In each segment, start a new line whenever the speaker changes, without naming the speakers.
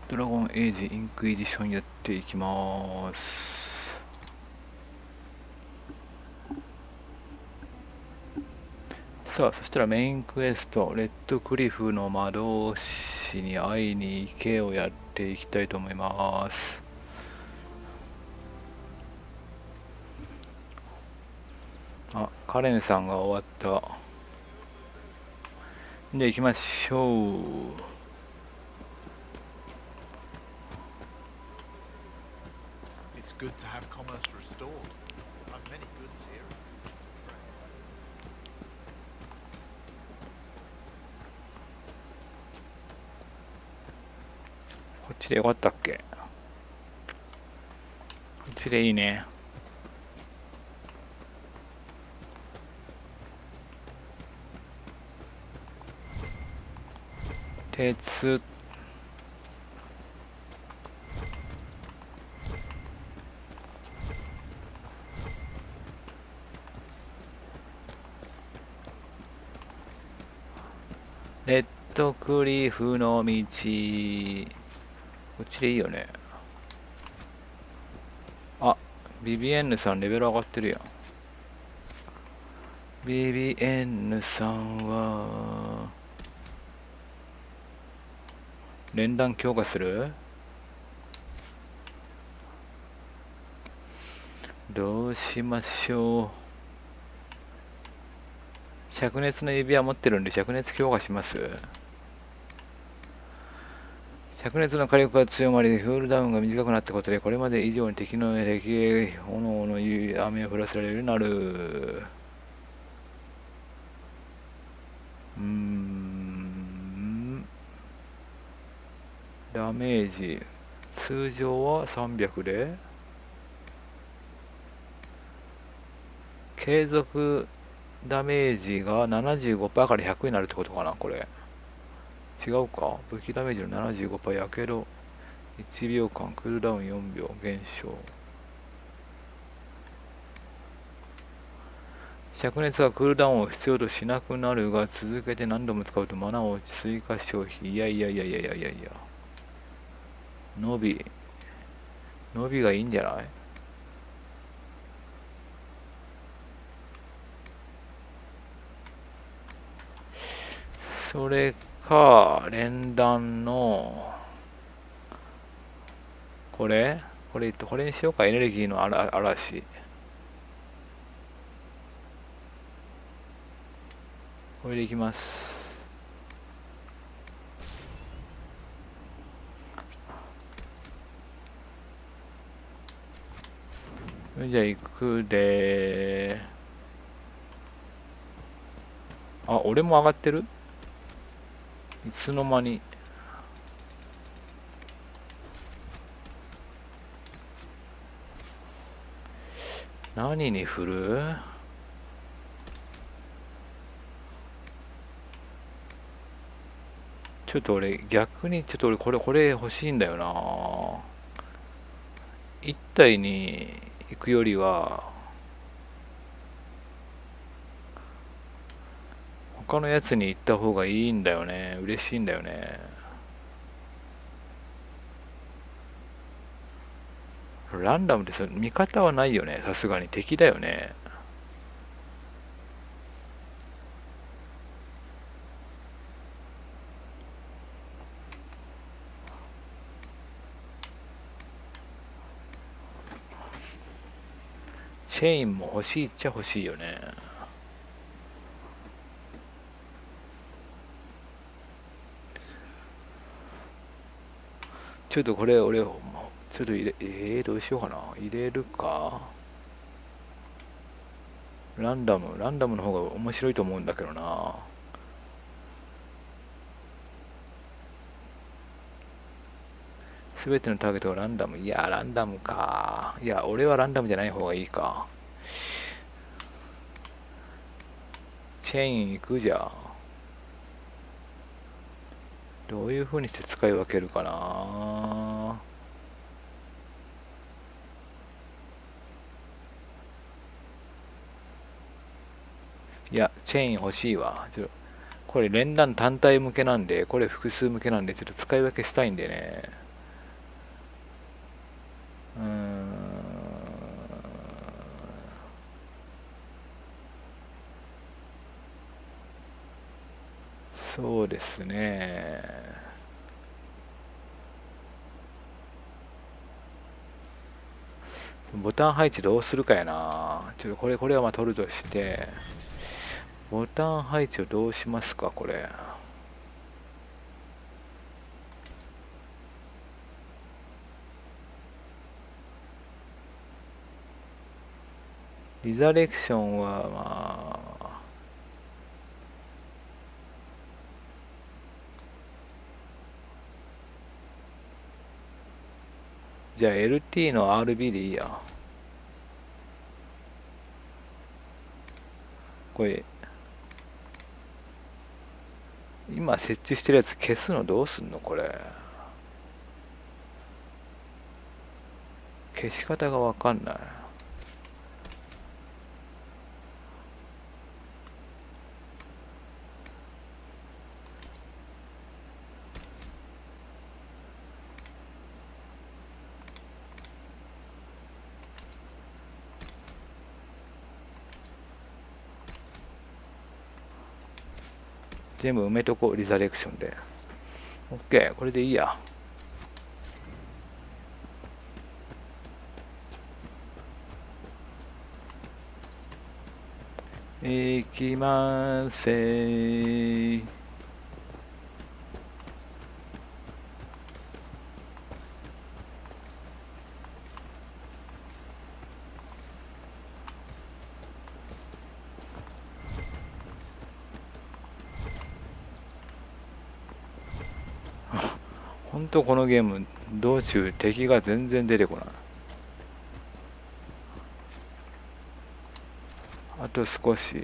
ドラゴンエイジインクイジションやっていきます。さあ、そしたらメインクエストレッドクリフの魔導士に会いに行けをやっていきたいと思います。あ、カレンさんが終わった。で行きましょう。こっちでよかったっけ？こっちでいいね。鉄レッドクリフの道、こっちでいいよね。あ、ビビエンヌさんレベル上がってるやん。ビビエンヌさんは連弾強化する？どうしましょう。灼熱の指輪持ってるんで灼熱強化します。灼熱の火力が強まりクールダウンが短くなったことでこれまで以上に敵の炎の雨を降らせられるようになる。ダメージ通常は300で継続ダメージが 75% から100になるってことかな。これ違うか。武器ダメージの 75% やけど1秒間クールダウン4秒減少。灼熱はクールダウンを必要としなくなるが続けて何度も使うとマナを追加消費。いや伸びがいいんじゃない？それか連弾のこれにしようか。エネルギーの嵐。これでいきます。じゃあ行くで。あ、俺も上がってる？いつの間に。何に振る？ちょっと俺逆にちょっと俺これ欲しいんだよな。1体に行くよりは他のやつに行った方がいいんだよね。嬉しいんだよね。ランダムですよ。味方はないよね。さすがに敵だよね。チェインも欲しいっちゃ欲しいよね。ちょっとこれ俺ちょっとどうしようかな。入れるか。ランダムの方が面白いと思うんだけどな。すべてのターゲットがランダム。いやランダムか。いや俺はランダムじゃない方がいいか。チェイン行くじゃん。どういう風にして使い分けるかな。いやチェイン欲しいわ。これ連弾単体向けなんで、これ複数向けなんでちょっと使い分けしたいんでね。そうですね。ボタン配置どうするかやな。ちょっとこれはまあ取るとして、ボタン配置をどうしますか、これ。リザレクションはまあ、じゃあ LT の RB でいいや。これ、今設置してるやつ消すのどうすんのこれ。消し方がわかんない。全部埋めとこう、リザレクションで。OK、これでいいや。いきまーせ。ほんとこのゲーム道中敵が全然出てこない。あと少し。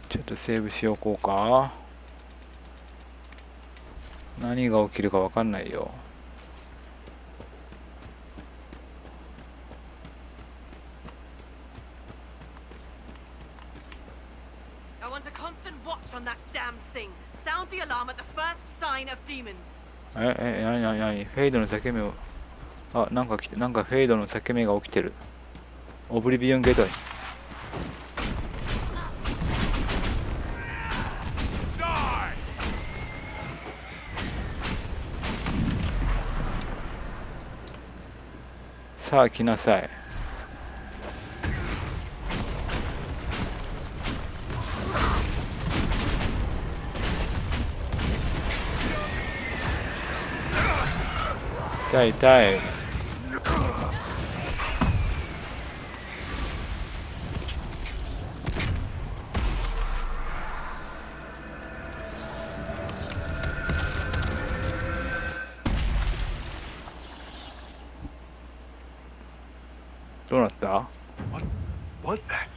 ちょっとセーブしようこうか。何が起きるか分かんないよ。何フェイドの裂け目を。あ、なんか来て、なんかフェイドの裂け目が起きてる。オブリビオンゲートに。さあ来なさい。痛い痛い。どうなった？
What was that?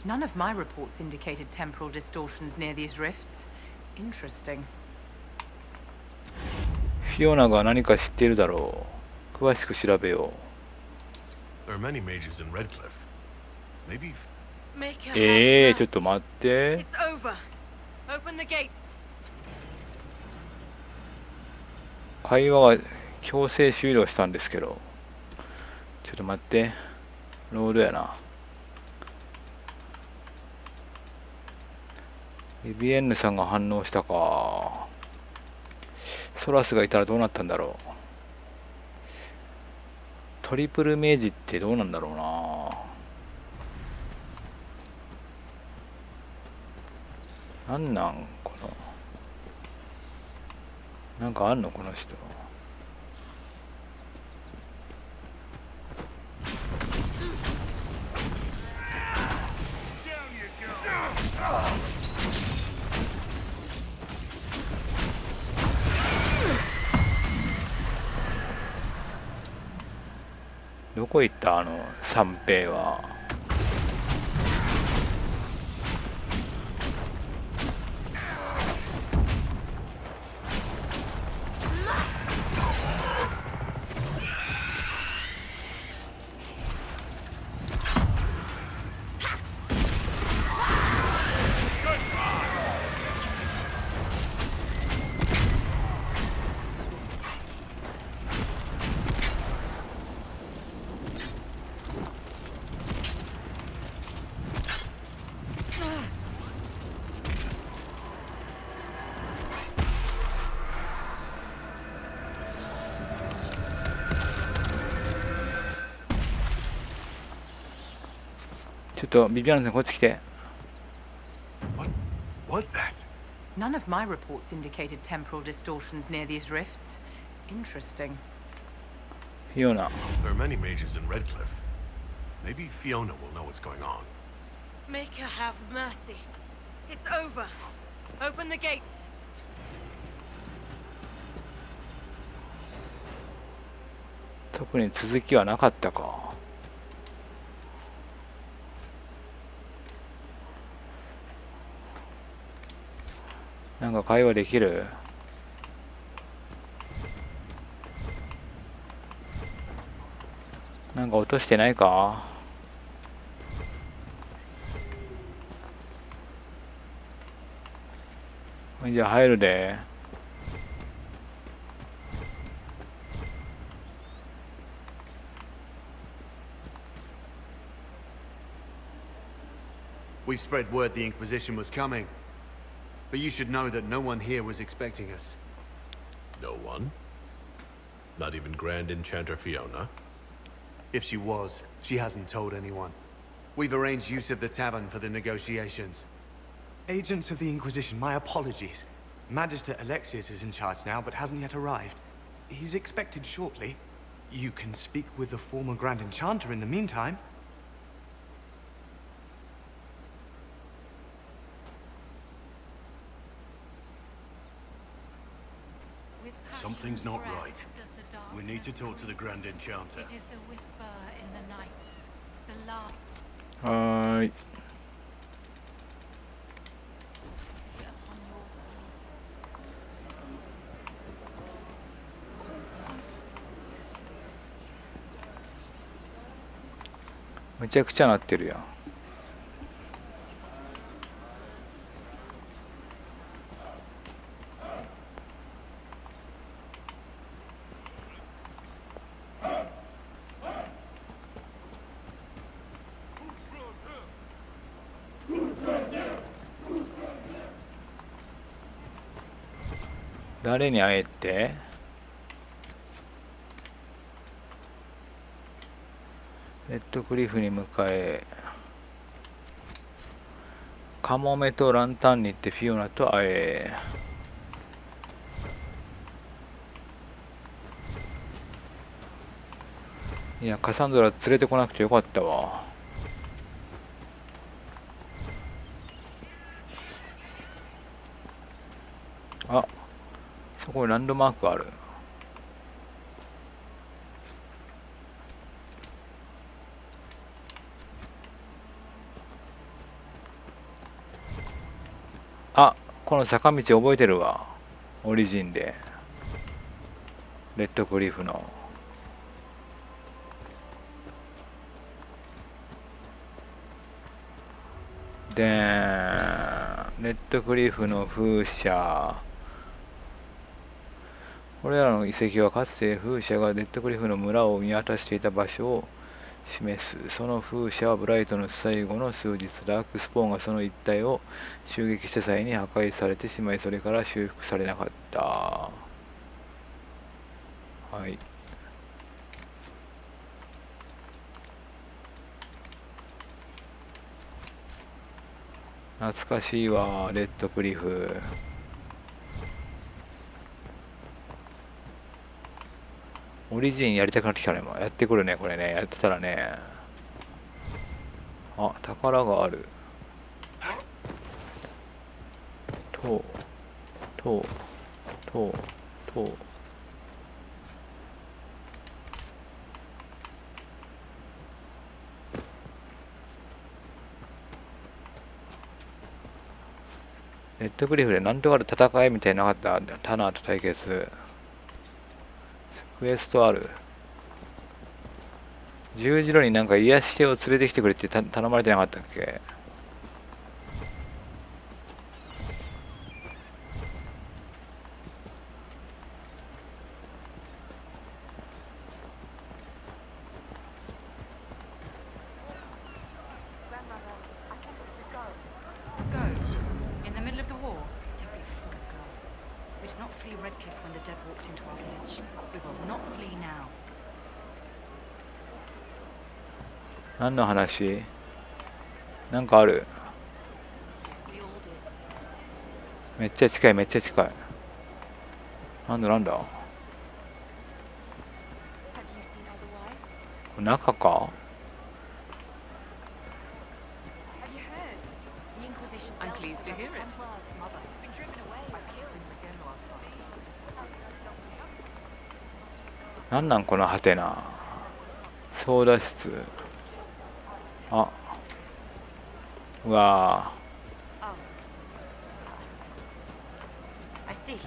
None of my reports indicated temporal distortions near these rifts. Interesting.
フィオナが何か知っているだろう。詳しく調べよう。
There are many mages in Redcliffe. Maybe.
ちょっと待って。会話が強制終了したんですけど。ちょっと待って。ロールやな。ビビエンヌさんが反応したか。ソラスがいたらどうなったんだろう。トリプルメージってどうなんだろうな。なんなんこの。なんかあんのこの人。どこ行ったあの三平は。ちょっとビビアンさんこっち来て。
What was that?
None of my reports indicated temporal distortions near these rifts. Interesting.
フィオナ。
There are many mages in Redcliffe. Maybe Fiona will know what's going on.
Make her have mercy. It's over. Open the gates.
特に続きはなかったか。なんか会話できる？なんか落としてないか？じゃあ入るで。
We've spread word the Inquisition was coming. But you should know that no one here was expecting us.
No one? Not even Grand Enchanter Fiona?
If she was, she hasn't told anyone. We've arranged use of the tavern for the negotiations.
Agents of the Inquisition, my apologies. Magister Alexius is in charge now, but hasn't yet arrived. He's expected shortly. You can speak with the former Grand Enchanter in the meantime.
Something's not right. We need to talk to the Grand Enchanter.
It is the whisper in the night. The last
はーい。
upon your sleep.
むちゃくちゃなってるやん。誰に会えて？レッドクリフに向かえ。カモメとランタンに行ってフィオナと会え。いや、カサンドラ連れてこなくてよかったわ。あ、そこにランドマークある。あ、この坂道覚えてるわ。オリジンでレッドクリフの。でレッドクリフの風車。これらの遺跡はかつて風車がレッドクリフの村を見渡していた場所を示す。その風車はブライトの最後の数日、ダークスポーンがその一帯を襲撃した際に破壊されてしまい、それから修復されなかった。はい。懐かしいわ、レッドクリフ。オリジンやりたくなってきたね。もうやってくるね、これね。やってたらね。あ、宝がある。とレッドクリフでなんとかある戦いみたいなのなかった。タナーと対決。クエストある。十字路になんか癒し手を連れてきてくれって頼まれてなかったっけ？Go.
In the middle of the war? Don't be a fool, girl. We did not flee Redcliffe when the dead walked into our village. We will not flee now.
何の話？なんかある。
We all did.
めっちゃ近い、めっちゃ近い。なんだなんだ、
Have you seen otherwise?
中か。
Have you heard? The Inquisition
I'm
dealt
pleased to
with
hear it.
Templar's mother. Been driven away or killed.
なんなんこのハテナ。操舵室。あ、うわ
Oh. I see.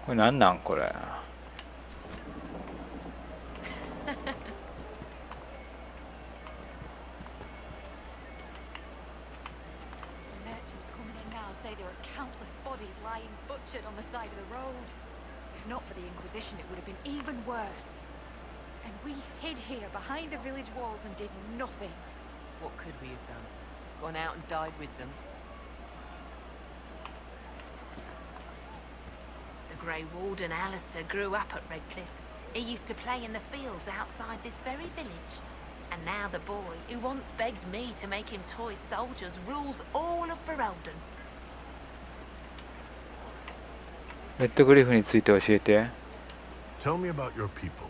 これなんなんこれ。
Merchants coming in now say there are countless bodies lying butchered on the side of the road. If not for the Inquisition, it would have been even worse. And we hid here behind the village walls and did nothing.
What could we have done? Gone out and died with them? The Grey Warden Alistair grew up at Redcliffe. He used to play in the fields outside this very village. And now the boy, who once begged me to make him toy soldiers, rules all of Ferelden.
レッドグリフについて教えて。
Tell me about your people.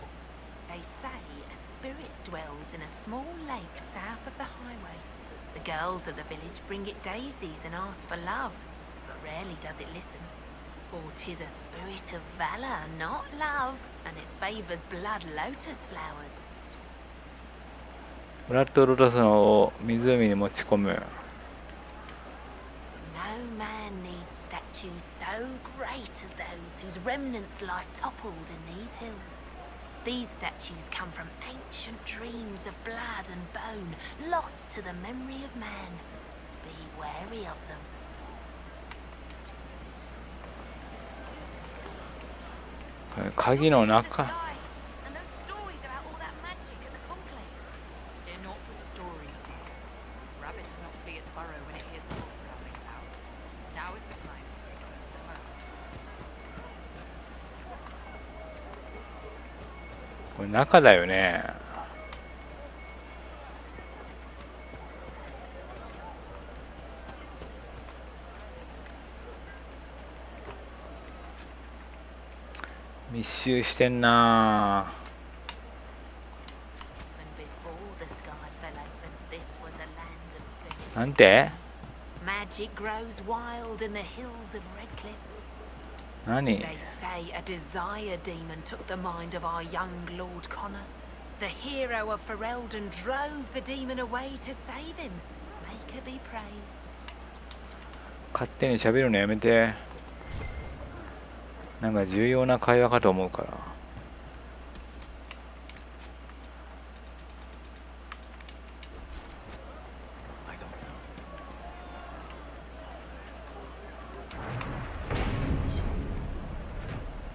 They say a spirit dwells in a small lake south of the highway. The girls of the village bring it daisies and ask for love, but rarely does it listen. For 'tis a spirit of valor, not love, and it favors blood lotus flowers.
ブラッドロタスのを湖に持ち込む。
No man needs statues so great as those whose remnants lie toppled in these hills. These statues come from ancient dreams of blood and bone, lost to the memory of man. Be wary of them.
鍵の中。
And those stories about all that magic at the conclave.
They're not stories, dear. Rabbit does not flee its burrow when it hears the wolf prowling about. Now is the time to stay close to home.
これ中だよね。密集してんな。
And before the sky fell open, this was a land of spirits.
なんて？
Magic grows wild in the hills of Redcliffe.
何？
They say a desire demon took the mind of our young Lord Connor. The hero of Ferelden drove the demon away to save him. Make her be praised.
勝手に喋るのやめて。なんか重要な会話かと思うから。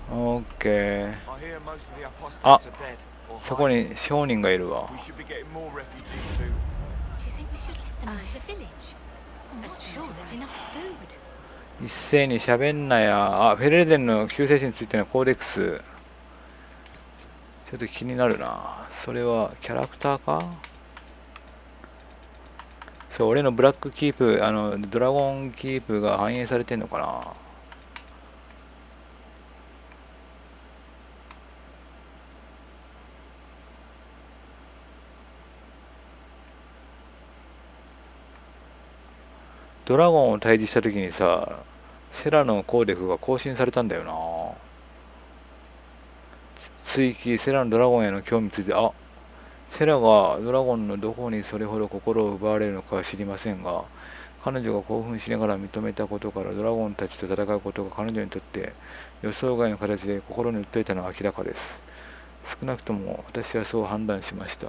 オッケー。あ、そこに商人がいるわ。
Do you think we should let them into the village? I'm not sure there's enough food.
一斉に喋んなや。あ、フェレルデンの救世主についてのコーデックス。ちょっと気になるな。それはキャラクターか？そう、俺のブラックキープ、ドラゴンキープが反映されてんのかな。ドラゴンを退治した時にさ、セラのコーデフが更新されたんだよな。追記セラのドラゴンへの興味について、あ、セラがドラゴンのどこにそれほど心を奪われるのかは知りませんが、彼女が興奮しながら認めたことからドラゴンたちと戦うことが彼女にとって予想外の形で心に訴えたのは明らかです。少なくとも私はそう判断しました。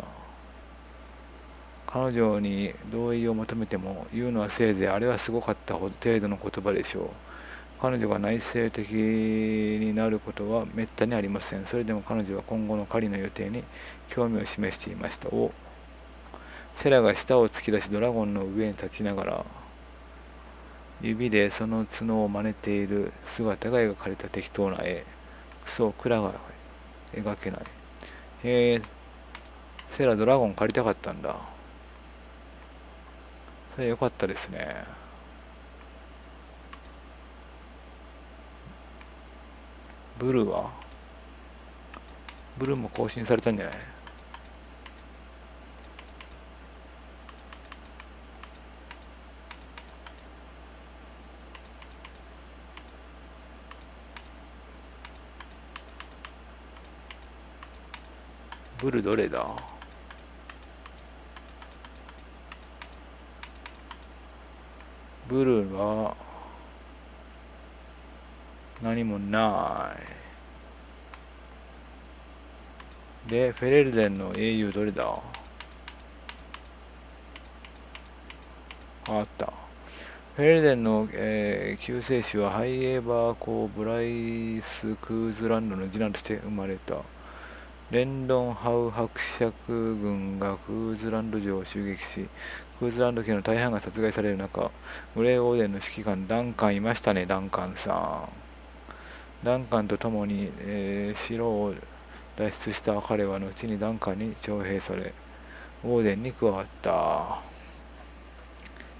彼女に同意を求めても言うのはせいぜいあれはすごかった程度の言葉でしょう。彼女が内省的になることはめったにありません。それでも彼女は今後の狩りの予定に興味を示していました。セラが舌を突き出しドラゴンの上に立ちながら指でその角を真似ている姿が描かれた適当な絵。クソクラが描けない。セラドラゴン借りたかったんだ。それ良かったですね。ブルーはブルーも更新されたんじゃない？ブルどれだ？ブルは何もない。で、フェレルデンの英雄どれだ？あった。フェレルデンの、救世主はハイエーバー公ブライス・クーズランドの次男として生まれた。レンドンハウ伯爵軍がクーズランド城を襲撃し、クーズランド家の大半が殺害される中、グレーオーデンの指揮官ダンカンいましたね、ダンカンさん。ダンカンと共に、城を脱出した彼は後にダンカンに徴兵され、オーデンに加わった。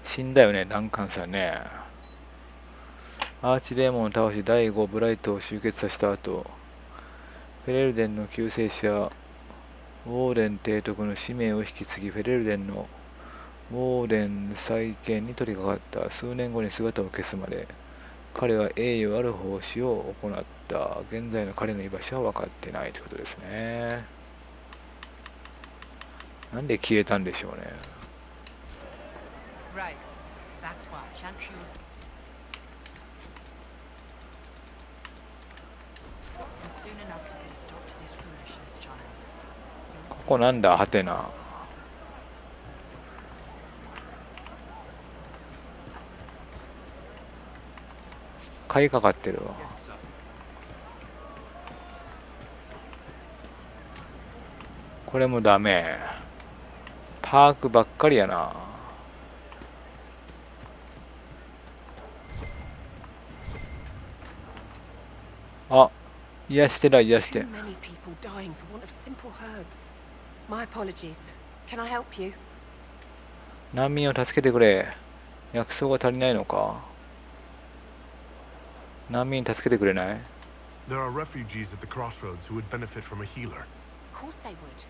死んだよね、ダンカンさんね。アーチデーモンを倒し第5ブライトを集結させた後、フェレルデンの救世主はウォーデン提督の使命を引き継ぎ、フェレルデンのウォーデン再建に取り掛かった。数年後に姿を消すまで彼は栄誉ある奉仕を行った。現在の彼の居場所は分かってないということですね。なんで消えたんでしょうね。
Right. That's why Chantry was soon enough to put a stop to this foolishness, child.
ここなんだ、ハテナ。鍵かかってるわ。これもダメ。パークばっかりやな。あ、癒してだ、癒して。
Too many people dying for want of simple herbs. My apologies. Can I help you?
難民を助けてくれ。薬草が足りないのか。難民助けてくれない？
There are refugees at the crossroads who would benefit from a healer.
Of course they would.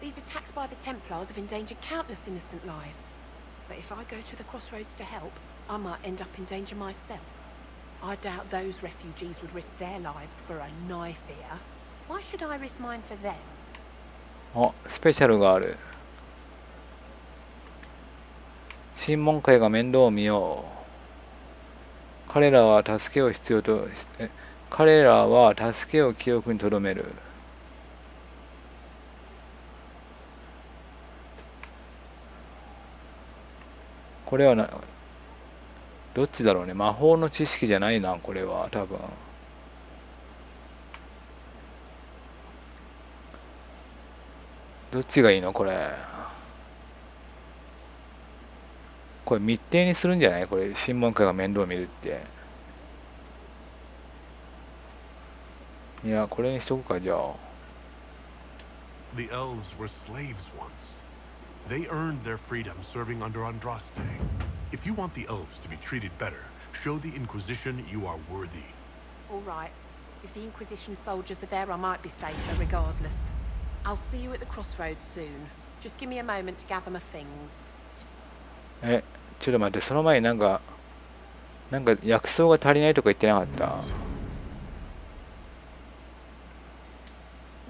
These attacks by the Templars have endangered countless innocent lives. But if I go to the crossroads to help, I might end up in danger myself. I doubt those refugees would risk their lives for a knife here. Why should I risk mine for them?
あ、スペシャルがある。審問会が面倒を見よう。彼らは助けを必要と彼らは助けを記憶に留める。これはな、どっちだろうね。魔法の知識じゃないな、これは多分。どっちがいいのこれ。これ密偵にするんじゃない？これ審問会が面倒見るって。いや、これにしとくか、じゃあ。
The elves were slaves once. They earned their freedom serving under Andraste. If you want the elves to be treated better, show the Inquisition you are worthy.
All right. If the Inquisition soldiers are there, I might be safer regardless. I'll see you at the crossroads soon. Just give me a moment to gather my things.
ちょっと待って、その前になんか薬草が足りないとか言ってなかった？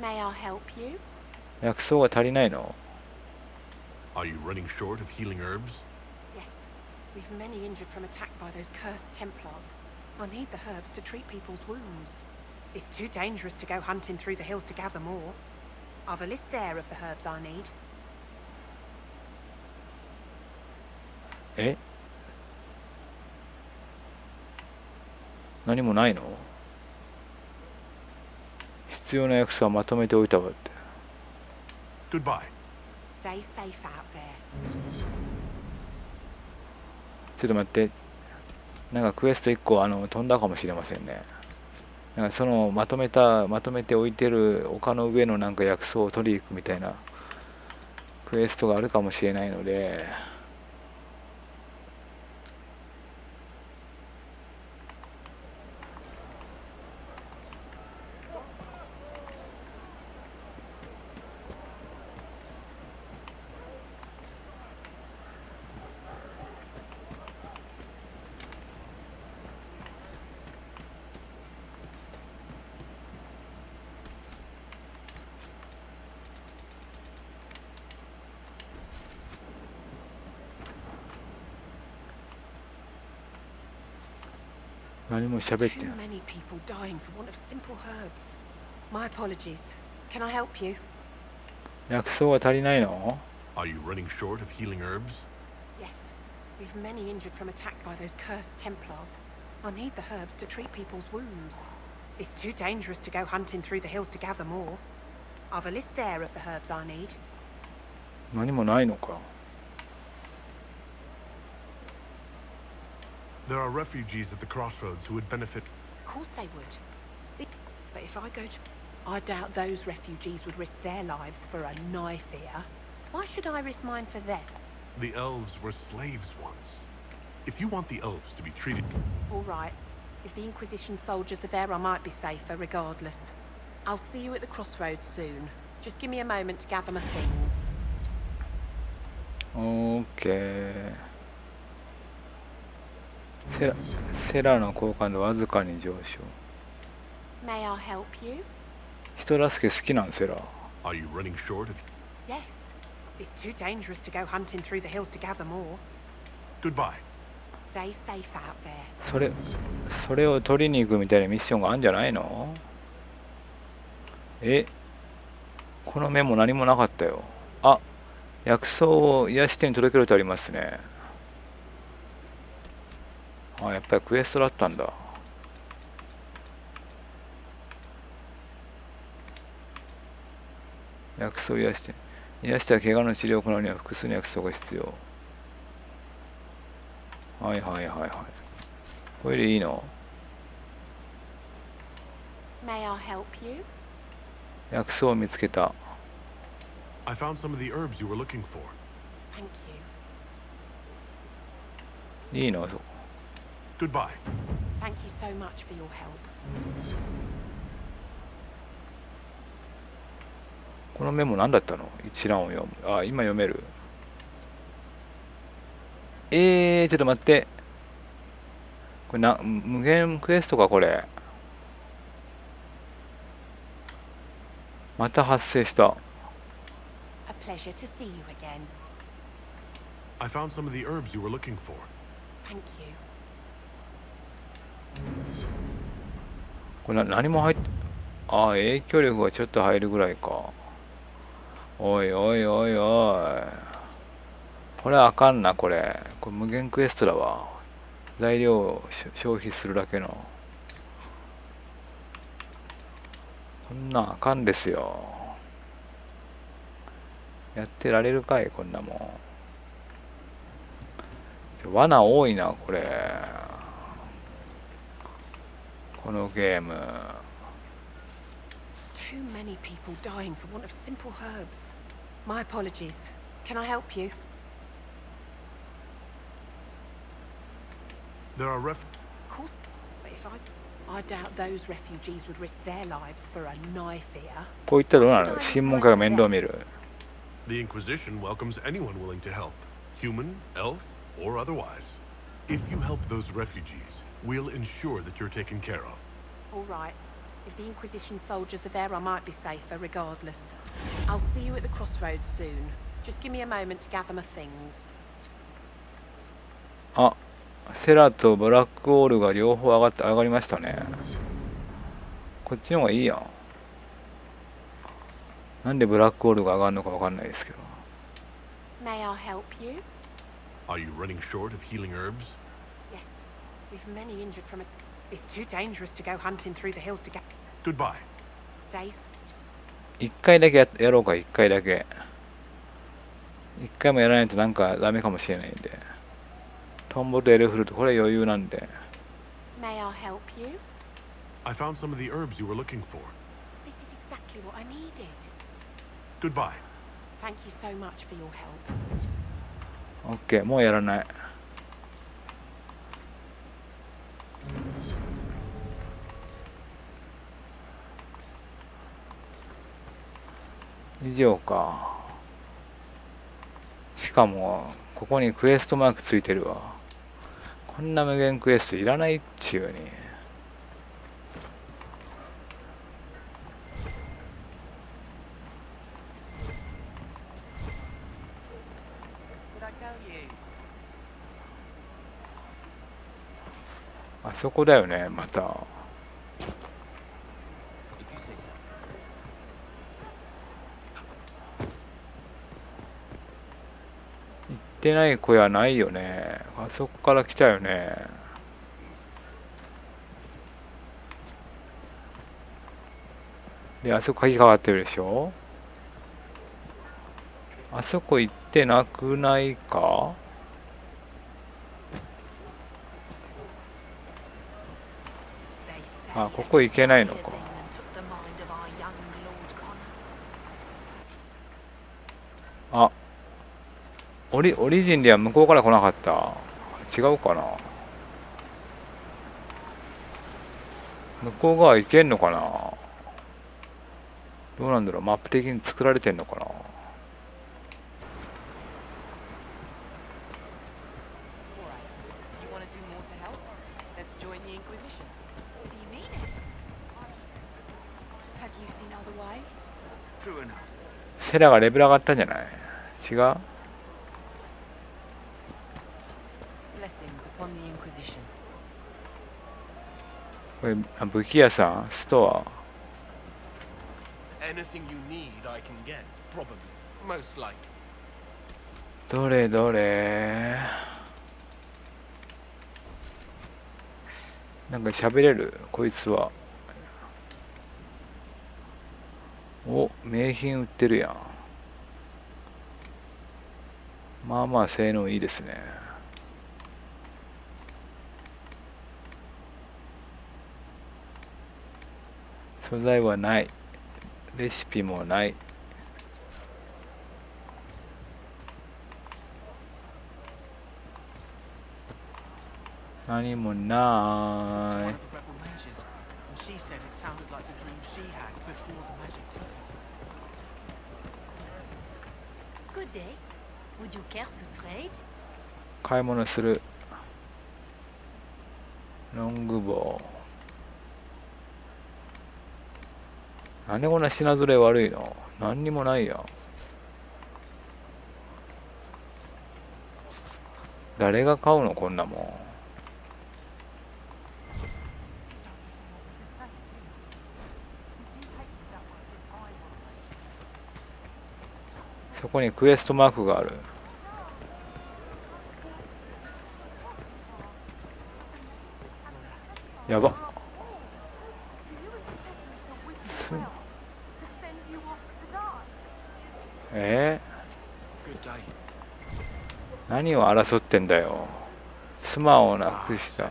May I help you?
薬草が足りないの？
Are you running short of healing herbs?
Yes. We've many injured from attacks by those cursed Templars. I need the herbs to treat people's wounds. It's too dangerous to go hunting through the hills to gather more. I've a list there of the herbs I need.
何もないの？必要な薬草はまとめておいたわって。
Goodbye.
Stay safe out there.
ちょっと待って。なんかクエスト1個飛んだかもしれませんね。なんかそのまとめて置いてる丘の上のなんか薬草を取りに行くみたいなクエストがあるかもしれないので、何も喋ってない。
Too many people dying for want of simple herbs. My apologies. Can I help you?
薬草が足りないの？
Are you running short of healing herbs?
Yes. We've many injured from attacks by those cursed Templars. I need the herbs to treat people's wounds. It's too dangerous to go hunting through the hills to gather more. I've a list there of the herbs I need.
何もないのか。
There are refugees at the crossroads who would benefit.
Of course they would. But if I go to... I doubt those refugees would risk their lives for a knife here. Why should I risk mine for them?
The elves were slaves once. If you want the elves to be treated...
All right. If the Inquisition soldiers are there, I might be safer regardless. I'll see you at the crossroads soon. Just give me a moment to gather my things.
OK。セラの好感度わずかに上昇。
May I help you?
人助け好きなんセラ。
Are you running short of...
Yes. It's too dangerous to go hunting through the hills to gather more.
Goodbye.
Stay safe out there.
それを取りに行くみたいなミッションがあるんじゃないの？このメモ何もなかったよ。あ、薬草を癒し手に届けるとありますね。あ、やっぱりクエストだったんだ。薬草を癒しては怪我の治療を行うには複数の薬草が必要。はいはいはいはい。これでいいの？
May I help you?
薬草を見つけた。
I found some of the herbs you were looking for.
Thank you.
いいの？
Goodbye.
Thank you so much for your help.
このメモ何だったの？一覧を読む。あ、今読める。ちょっと待って。これ無限クエストかこれ。また発生した。
A pleasure to see you again.
I found some of the herbs you were looking for.
Thank you.
これ何も入って、ああ、影響力がちょっと入るぐらいか。おいおいおいおい。これあかんな、これ無限クエストだわ。材料を消費するだけの。こんなんあかんですよ。やってられるかい、こんなもん。罠多いな、これ。このゲーム。
Too many people dying for want of simple herbs. My apologies. Can I help you?
There are
Of course. But if I doubt those refugees would risk their lives for a knife here.
こういったらどうなるの？審問家が面倒見る。
The Inquisition welcomes anyone willing to help, human, elf, or otherwise. If you help those refugees, we'll ensure that you're taken care of.
All right. If the Inquisition soldiers are there, I might be safer regardless. I'll see you at the crossroads soon. Just give me a moment to gather my things.
あ、セラとブラックオールが両方上がりましたね。こっちの方がいいやん。なんでブラックオールが上がるのかわかんないですけど。
May I help you?
Are you running short of healing herbs?
Yes. We've many injured from it. It's too dangerous to go hunting through the hills to get.
Goodbye.
Stay.
一回だけやろうか、一回だけ。一回もやらないとなんかダメかもしれないんで。トンボとエルフルト、これ余裕なんで。
May I help you?
I found some of the herbs you were looking for.
This is exactly what I needed.
Goodbye.
Thank you so much for your help.
オッケー、もうやらない。以上か。しかもここにクエストマークついてるわ。こんな無限クエストいらないっちゅうに。あそこだよね、また。行ってない小屋ないよね。あそこから来たよね。で、あそこ鍵変わってるでしょ。あそこ行ってなくないか。あ、ここ行けないのか。あ、オリジンでは向こうから来なかった。違うかな。向こう側行けんのかな。どうなんだろう。マップ的に作られてんのかな。セラがレベル上がったんじゃない。違う。これ武器屋さん、ストア。どれどれ。なんか喋れるこいつは。お、名品売ってるやん。まあまあ性能いいですね。素材はない。レシピもない。何もない。買い物する。ロングボウ。なんでこんな品ぞれ悪いの。何にもないやん。誰が買うのこんなもん。そこにクエストマークがある。やば。何を争ってんだよ。妻を亡くした。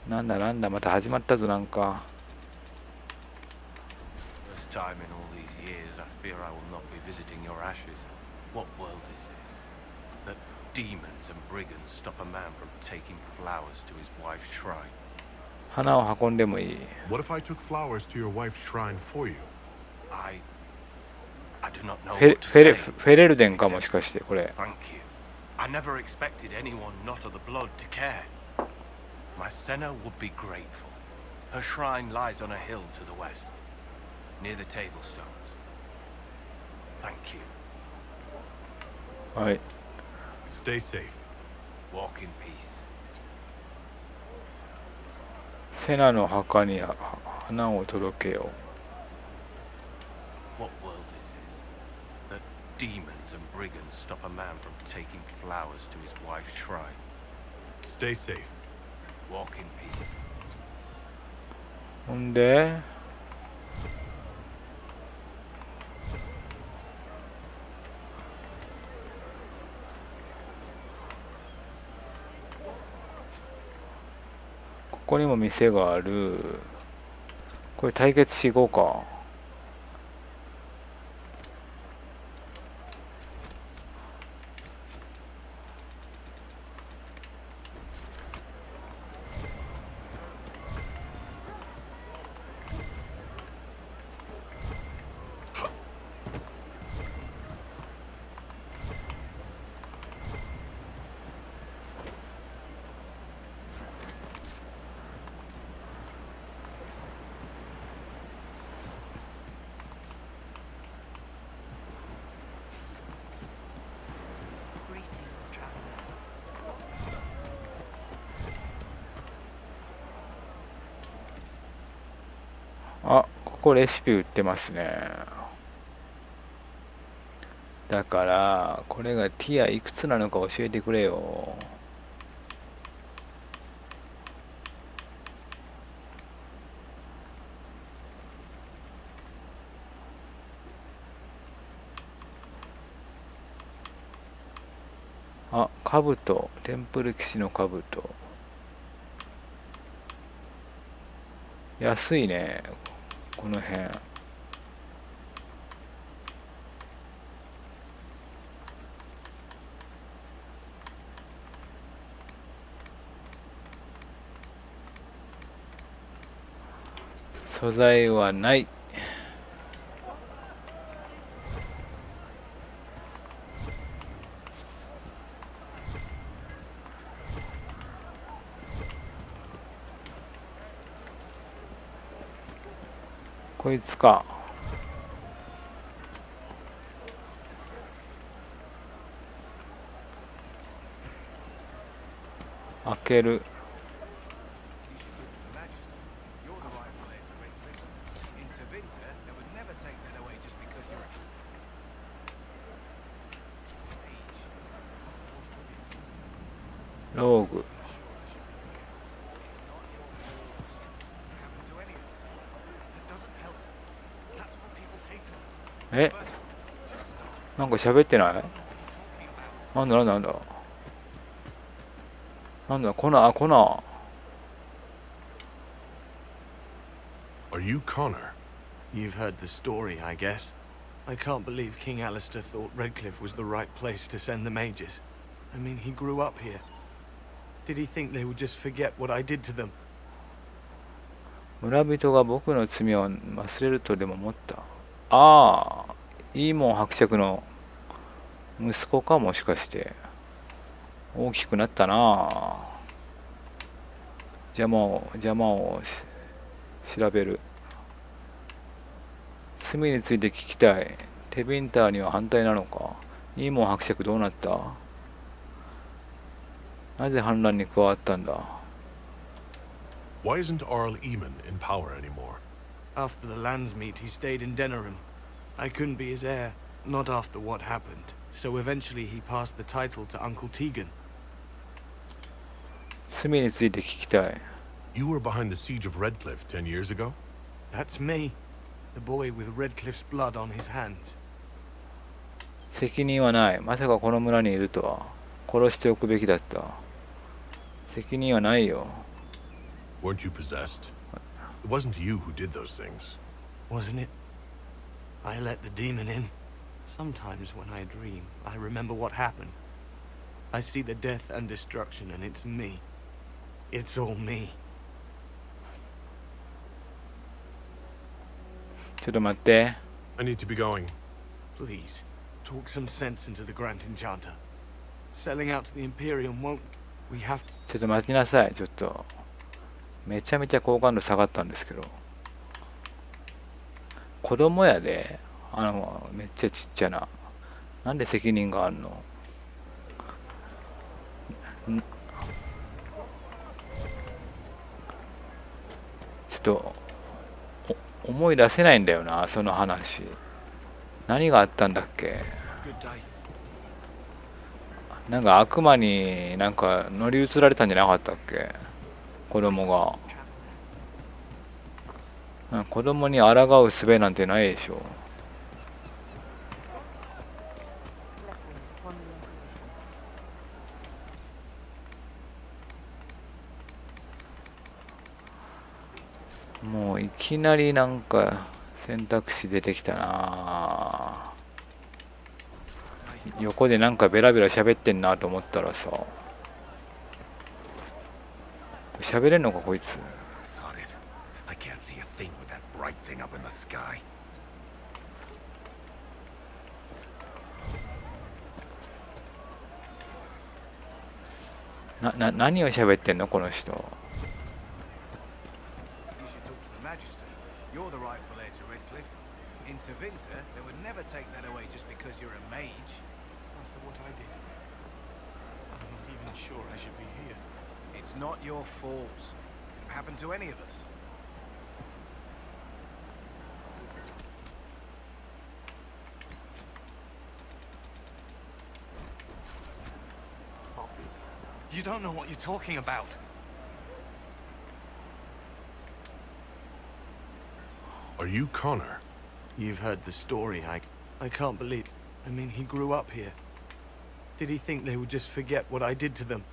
なんだなんだ、また始まったぞなんか。花を運んでもいい。
What if I took flowers to your wife's shrine for you?
フェレルデンかもしかしてこれ。
I never expected anyone not of the blood to care. My Senna would be grateful. Her shrine lies on a hill to the west, near the tablstones. Thank you.
はい。
Stay safe.
Walk in peace.
セナの墓に花を届けよう。
What world is this? That demons and brigands stop a man from taking flowers to his wife's shrine.
Stay safe.
Walk in peace.
ほんでここにも店がある。これ対決し行こうか。あ、ここレシピ売ってますね。だからこれがティアいくつなのか教えてくれよ。あ、兜、テンプル騎士の兜。安いね、この辺。素材はない。こいつか。開ける。ローグ。え、なんか喋ってない？なんだなんだなんだなんだ、コナー、コナー。
Are you Connor?
You've heard the story, I guess. I can't believe King Alistair thought Redcliffe was the right place to send the mages. I mean, he grew up here. Did he think they would just forget what I did to them?
村人が僕の罪を忘れるとでも思った。ああ、イーモン伯爵の息子か、もしかして。大きくなったな。邪魔を調べる。罪について聞きたい。テビンターには反対なのか。イーモン伯爵どうなった？なぜ反乱に加わったんだ？
Why isn't Arl Eamon in power anymore?
After the lands meet, he stayed in Denerim. I couldn't be his heir, not after what happened. So eventually he passed the title to Uncle Tegan.
罪について聞きたい。
You were behind the siege of Redcliffe 10 years ago?
That's me. The boy with Redcliffe's blood on his hands.
責任はない。まさかこの村にいるとは。殺しておくべきだった。責任はないよ。
Weren't you possessed? It wasn't you who did those things.
Wasn't it? I let the demon in. Sometimes when I dream, I remember what happened. I see the death and destruction, and it's me. It's all me.
ちょっと待って。
I need to be going.
Please, talk some sense into the Grand Enchanter. Selling out to the Imperium won't... We have...
ちょっと待ちなさい。ちょっと。めちゃめちゃ好感度下がったんですけど。子供やで。めっちゃちっちゃな。なんで責任があるの？ちょっと思い出せないんだよな、その話。何があったんだっけ？なんか悪魔になんか乗り移られたんじゃなかったっけ？子供が。子供に抗う術なんてないでしょ。もういきなりなんか選択肢出てきたな。横でなんかベラベラ喋ってんなと思ったらさ、喋れんのかこいつ。
Solid. I can't see a thing with that bright thing up in the sky.
何を喋ってんのこの人。
You should talk to the Magister. You're the rightful heir to Redcliffe. In Tevinter, they would never take that away just because you're a mage.
After what I did, I'm not even sure I should be here.
It's not your fault. It could happen to any of us.
You don't know what you're talking about.
Are you Connor?
You've heard the story. I can't believe... I mean, he grew up here. Did he think they would just forget what I did to them?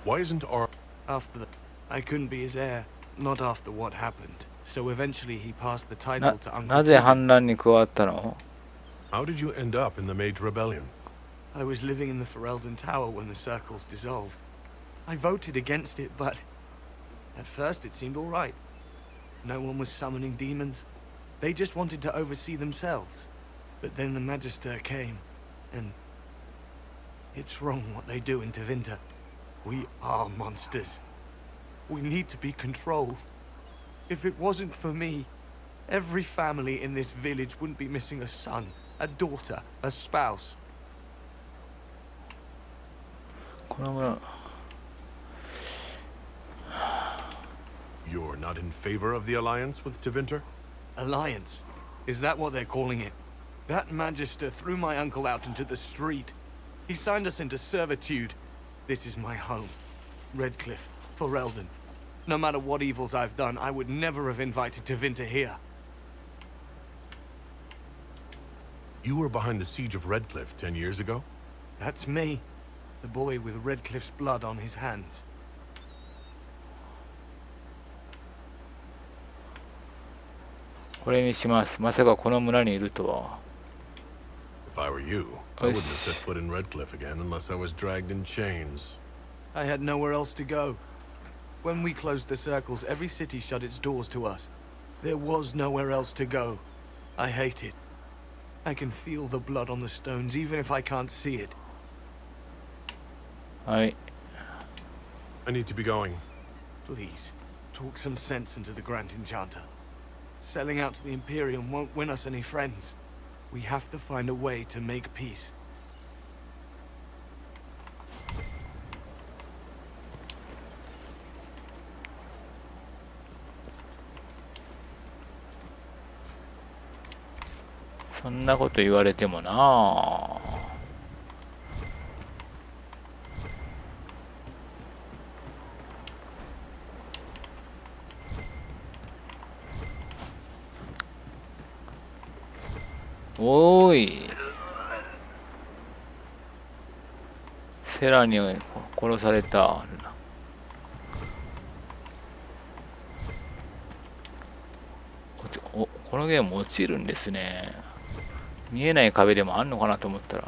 Why isn't our...
After the... I couldn't be his heir. Not after what happened. So eventually he passed the title to Uncle
なぜ
Tevin.
反乱に加わったの？
How did you end up in the Mage Rebellion?
I was living in the Ferelden Tower when the circles dissolved. I voted against it, but... At first it seemed all right. No one was summoning demons. They just wanted to oversee themselves. But then the Magister came, and... It's wrong what they do in Tevinter. We are monsters. We need to be controlled. If it wasn't for me, every family in this village wouldn't be missing a son, a daughter, a spouse.
この村
You're not in favor of the alliance with Tevinter?
Alliance? Is that what they're calling it? That Magister threw my uncle out into the street. He signed us into servitude. This is my home. Redcliffe, Ferelden. No matter what evils I've done, I would never have invited Tevinter here.
You were behind the siege of Redcliffe 10 years ago?
That's me. The boy with Redcliffe's blood on his hands.
これにします。まさかこの村にいるとは。
If I were you, I wouldn't have set foot in Redcliffe again unless I was dragged in chains.
I had nowhere else to go. When we closed the circles, every city shut its doors to us. There was nowhere else to go. I hate it. I can feel the blood on the stones, even if I can't see it.
はい。
I need to be going.
Please, talk some sense into the Grand Enchanter. Selling out to the Imperium won't win us any friends. We have to find a way to make peace.
「そんなこと言われてもなあ」おーい、セラに殺された。このゲーム落ちるんですね。見えない壁でもあんのかなと思ったら。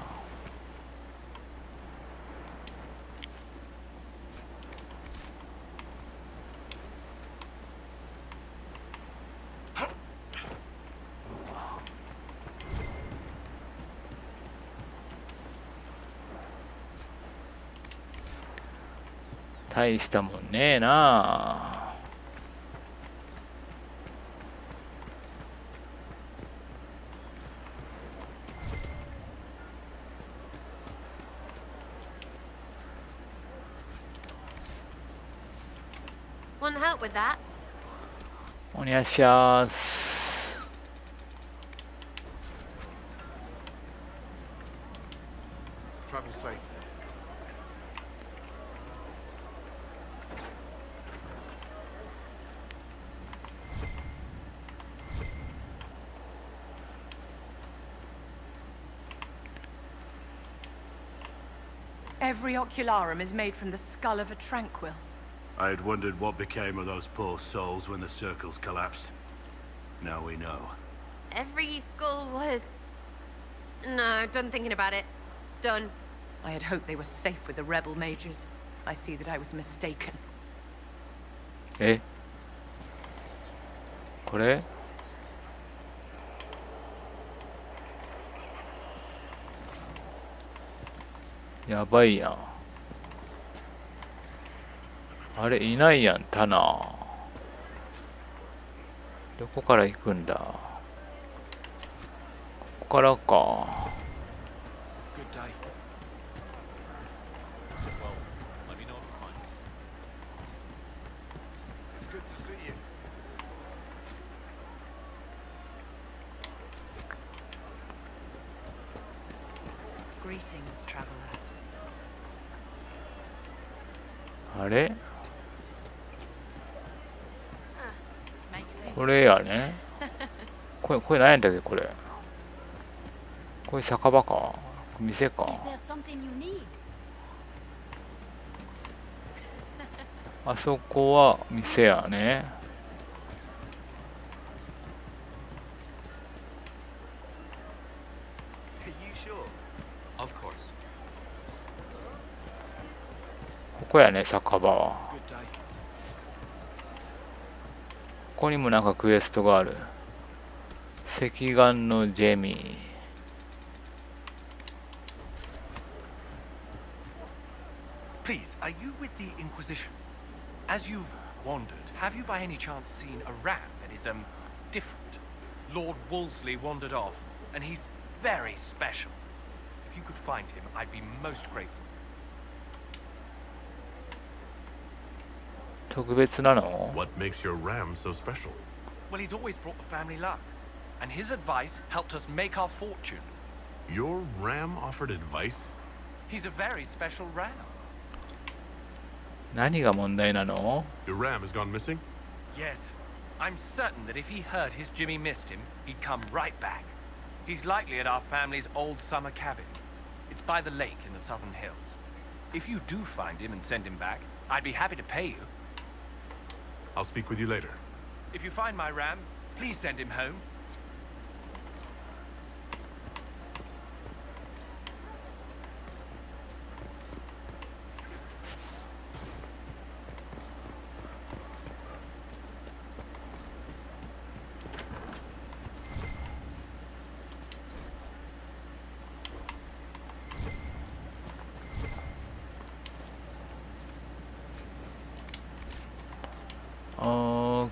大したもんねえなあ。
Want help with that?
お願いします。
Travel safe.
Every ocularum is made from the skull of a tranquil.
I had wondered what became of those poor souls when the circles collapsed. Now we know.
Every skull was... No, done thinking about it. Done.
I had hoped they were safe with the rebel mages. I see that I was mistaken.
え、これやばいやん。あれいないやん、タナ。どこから行くんだ。ここからか。
Good day.
Well, let me know if you find it.
It's good to see you.
Greetings, traveler.
あれこれやね。これ何やったっけこれ。これ酒場か。店か。
Is there something you need?
あそこは店やね。
Are you sure?
Of course.
ここやね、酒場は。
Good day.
ここにもなんかクエストがある。赤眼のジェミー。
Please, are you with the Inquisition? As you've wandered, have you by any chance seen a ram that is, different? Lord Wolseley wandered off, and he's very special. If you could find him, I'd be most grateful.
特別なの？
What makes your ram so special?
Well, he's always brought the family luck, and his advice helped us make our fortune.
Your ram offered advice?
He's a very special ram.
何が問題なの？
Your ram has gone missing?
Yes, I'm certain that if he heard his Jimmy missed him, he'd come right back. He's likely at our family's old summer cabin. It's by the lake in the southern hills. If you do find him and send him back, I'd be happy to pay you.
I'll speak with you later.
If you find my ram, please send him home.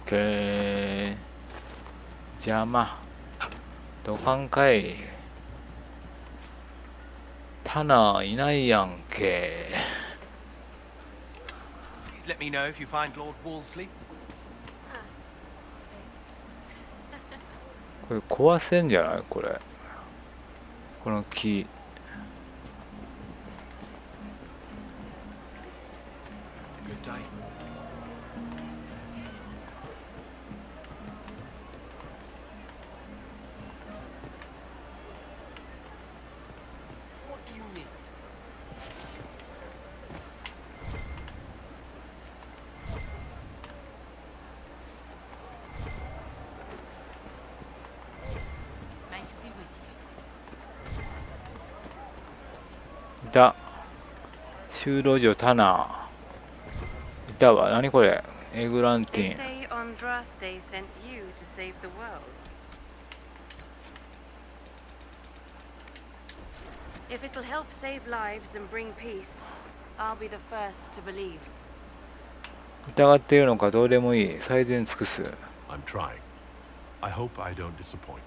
OK。邪魔。どかんかい。タナいないやんけ。
Please let me know if you find Lord Wolseley.
これ壊せんじゃないこれ。この木。
Good day.
What do you need?
May it be with you.
いた。修道場タナ。いたわ。何これ。エグランティ
They
ン。
say Andraste sent you to save the world. If it'll help save lives and bring peace, I'll be the first to believe.
疑っているのかどうでもいい。最善尽くす。
I'm trying. I hope I don't disappoint.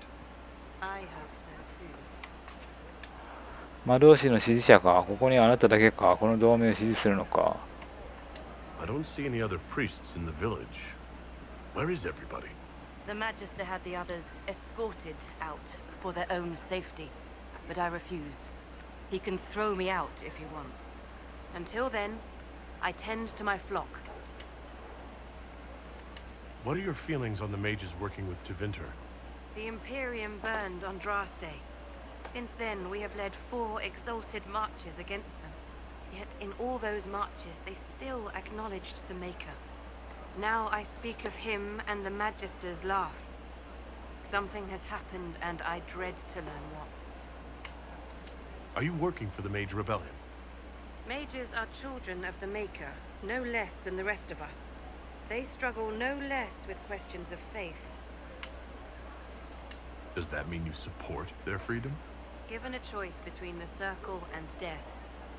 I hope so too.
魔導士の支持者か。ここにあなただけか。この同盟を支持するのか。
I don't see any other priests in the village. Where is everybody?
The Magister had the others escorted out for their own safety, but I refused. He can throw me out if he wants. Until then, I tend to my flock.
What are your feelings on the mages working with Tevinter?
The Imperium burned Andraste. Since then, we have led 4 exalted marches against them. Yet in all those marches, they still acknowledged the Maker. Now I speak of him and the Magisters laugh. Something has happened, and I dread to learn what.
Are you working for the Mage Rebellion?
Mages are children of the Maker, no less than the rest of us. They struggle no less with questions of faith.
Does that mean you support their freedom?
Given a choice between the Circle and death,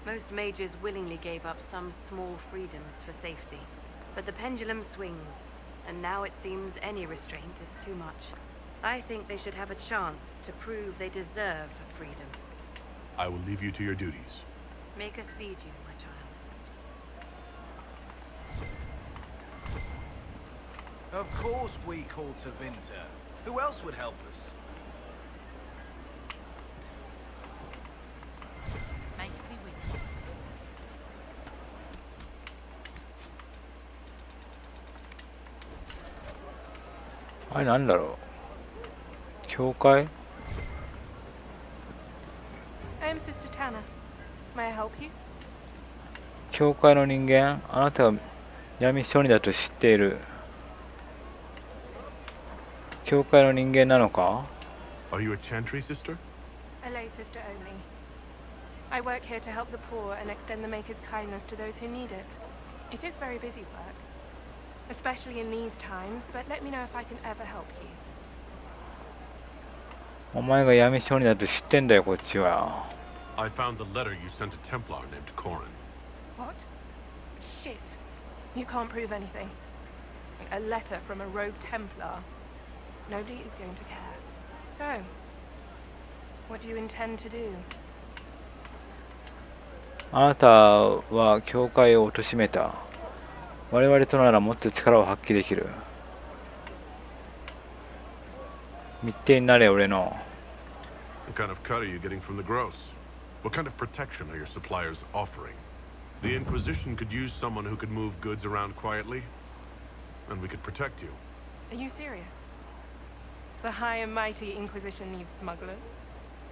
most mages willingly gave up some small freedoms for safety. But the pendulum swings, and now it seems any restraint is too much. I think they should have a chance to prove they deserve freedom.
I will leave you to your duties.
Make us speed you, my child.
Of course we called to Vinter. Who else would help us?
May it be with you.
あれなんだろう。教会？
I am Sister Tanner. May I help you?
教会の人間？あなたが闇商人だと知っている。教会の人間なのか？
Are you a Chantry sister?
A lay sister only. I work here to help the poor and extend the Maker's kindness to those who need it. It is very busy work, especially in these times, but let me know if I can ever help you.
お前が闇商人だと知ってんだよ、こっちは。
I found the letter you sent a Templar named Corin.
What? Shit. You can't prove anything. A letter from a rogue Templar. Nobody is going to care. So, what do you intend to do?
あなたは教会を貶めた。我々とならもっと力を発揮できる。密偵になれ、俺の。
What kind of cut are you getting from the gross? What kind of protection are your suppliers offering? The Inquisition could use someone who could move goods around quietly, and we could protect you.
Are you serious? The high and mighty Inquisition needs smugglers?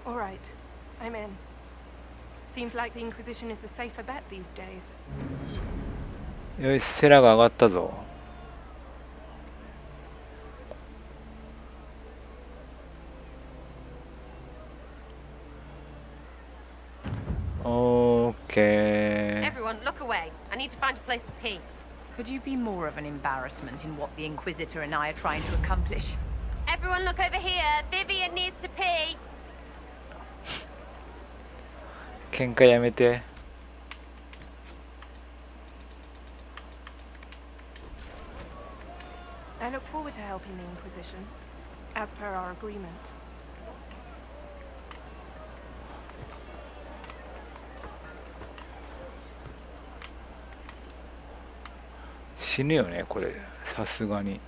All right, I'm in. Seems like the Inquisition is the safer bet these days.
よし、セラが上がったぞ。Okay.
Everyone, look away. I need to find a place to pee.
Could you be more of an embarrassment in what the Inquisitor and I are trying to accomplish?
Everyone, look over here. Vivian needs to pee.
喧嘩やめて。
I look forward to helping the Inquisition, as per our agreement.
死ぬよね、これ。さすがに。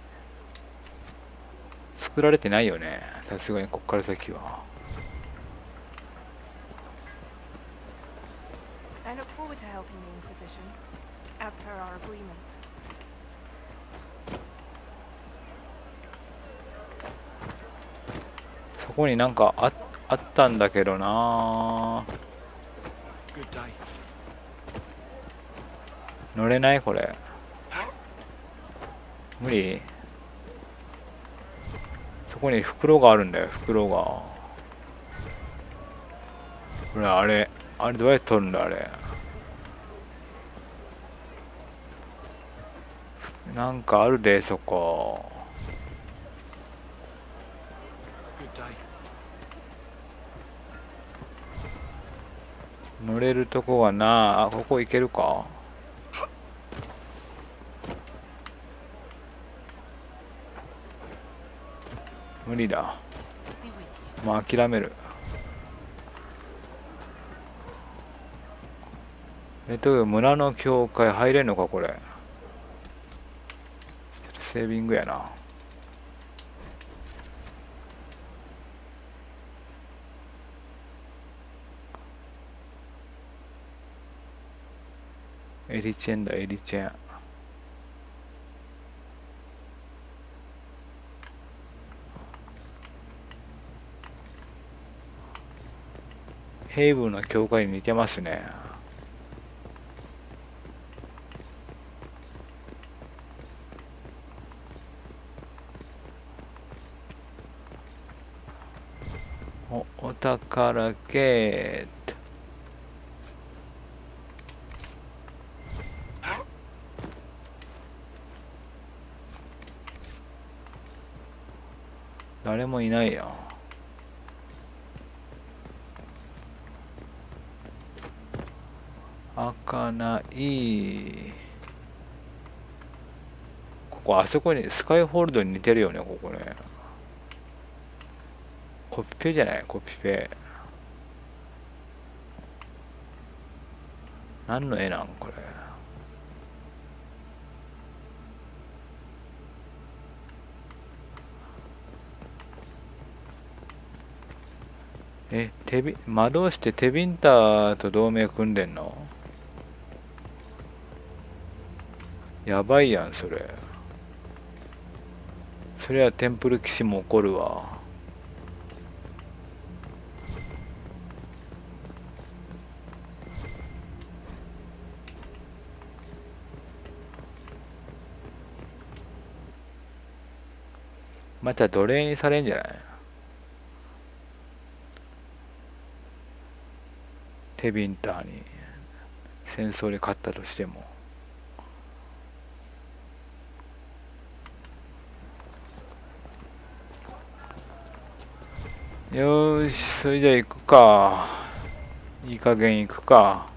作られてないよね。さすがにこっから先は。
I look forward to helping the Inquisition, as per our agreement.
そこになんかあったんだけどな。乗れないこれ。無理。そこに袋があるんだよ、袋が。ほら、あれどうやって取るんだ、あれ。なんかあるで、そこ。乗れるとこはなあ、ここ行けるか。無理だ。まあ諦める。村の教会入れんのかこれ。ちょっとセービングやな。エリチェンだ、エリチェン。ヘイブンの教会に似てますね。宝ゲート。誰もいないやん。開かない。ここあそこにスカイホールドに似てるよね、ここね。コピペじゃない？コピペ。何の絵なんこれ。魔導してテビンタと同盟組んでんの？やばいやん、それ。そりゃテンプル騎士も怒るわ。また奴隷にされんじゃない？テビンターに戦争で勝ったとしても。よーし、それじゃ行くか。いい加減行くか。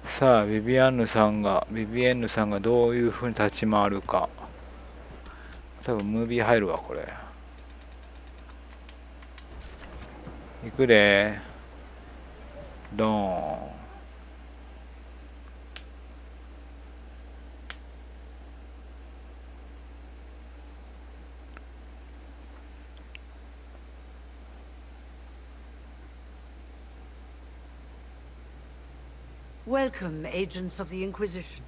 さあ、ビビエンヌさんがどういうふうに立ち回るか。多分ムービー入るわ、これ。行くで。ドーン。
Welcome, agents of the Inquisition.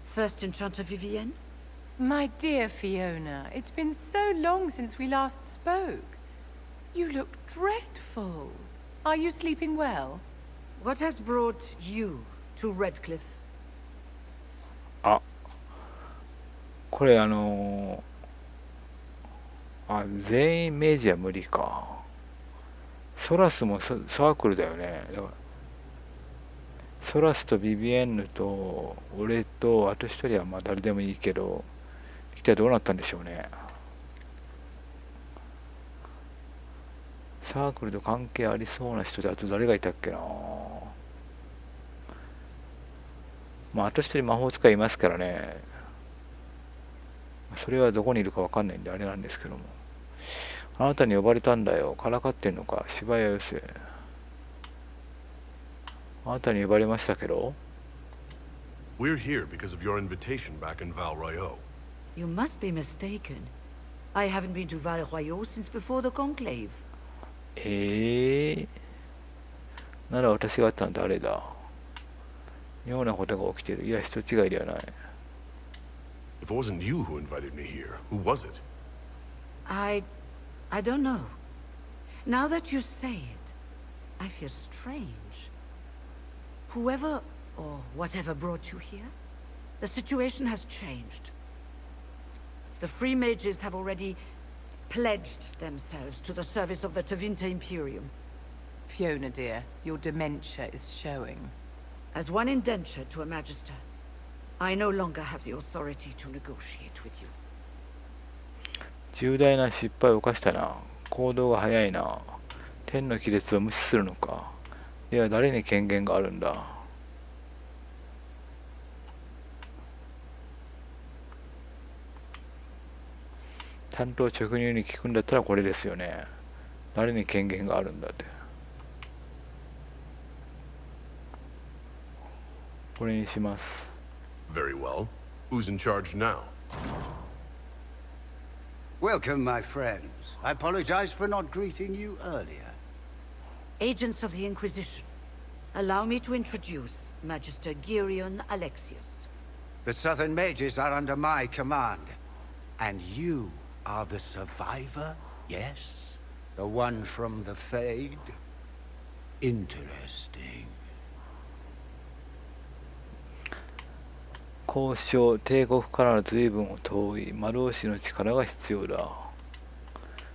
First Enchanter Vivienne?
My dear Fiona, it's been so long since we last spoke. You look dreadful. Are you sleeping well?
What has brought you to Redcliffe?
あ、これ全員明治は無理か。ソラスもサークルだよね。だからソラスとビビエンヌと俺とあと一人はまあ誰でもいいけど、一体どうなったんでしょうね。サークルと関係ありそうな人であと誰がいたっけな。まああと一人魔法使いいますからね。それはどこにいるかわかんないんであれなんですけども。あなたに呼ばれたんだよ。からかってんのか。芝居はよせ。あなたに呼ばれましたけど。
We're here because of your invitation back in Val Royeaux.
You must be mistaken. I haven't been to Val Royeaux since before the conclave.
なら私があったの誰だ。妙なことが起きてる。いや、人違いではない。
If it wasn't you who invited me here, who was it?
I don't know. Now that you say it, I feel strange. Whoever or whatever brought you here, the situation has changed. The free mages have already pledged themselves to the service of the Tevinter Imperium.
Fiona, dear, your dementia is showing.
As one indenture to a magister, I no longer have the authority to negotiate with you.
重大な失敗を犯したな。行動が早いな。天の亀裂を無視するのか。では誰に権限があるんだ。担当直入に聞くんだったらこれですよね。誰に権限があるんだって。これにします。
Very well. Who's in charge now?
Welcome, my friends. I apologize for not greeting you earlier.
Agents of the Inquisition, allow me to introduce Magister Girion Alexius.
The Southern Mages are under my command, and you are the survivor, yes? The one from the Fade? Interesting.
交渉、帝国から随分遠い。魔導士の力が必要だ。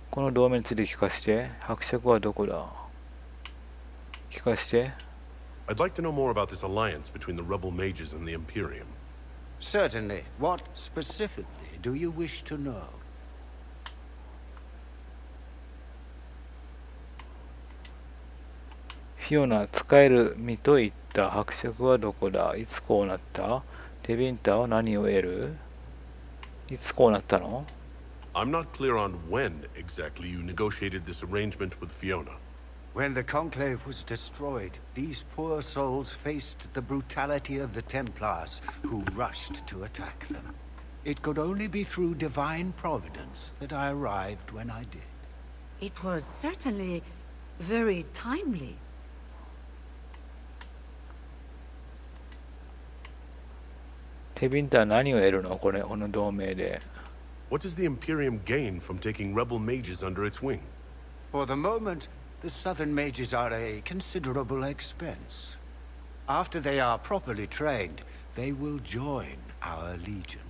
この同盟について聞かせて。伯爵はどこだ？聞かせて。
I'd like to know more about this alliance between the rebel mages and the Imperium.
Certainly. What specifically do you wish to know?
フィオナ、使える身と言った伯爵はどこだ？いつこうなった？テビンタは何を得る？いつこうなったの？
I'm not clear on when exactly you negotiated this arrangement with Fiona.
When the Conclave was destroyed, these poor souls faced the brutality of the Templars, who rushed to attack them. It could only be through divine providence that I arrived when I did.
It was certainly very timely.
テビンタは何を得るの？この同盟で。
What does the Imperium gain from taking rebel mages under its wing?
For the moment, the Southern mages are a considerable expense. After they are properly trained, they will join our legion.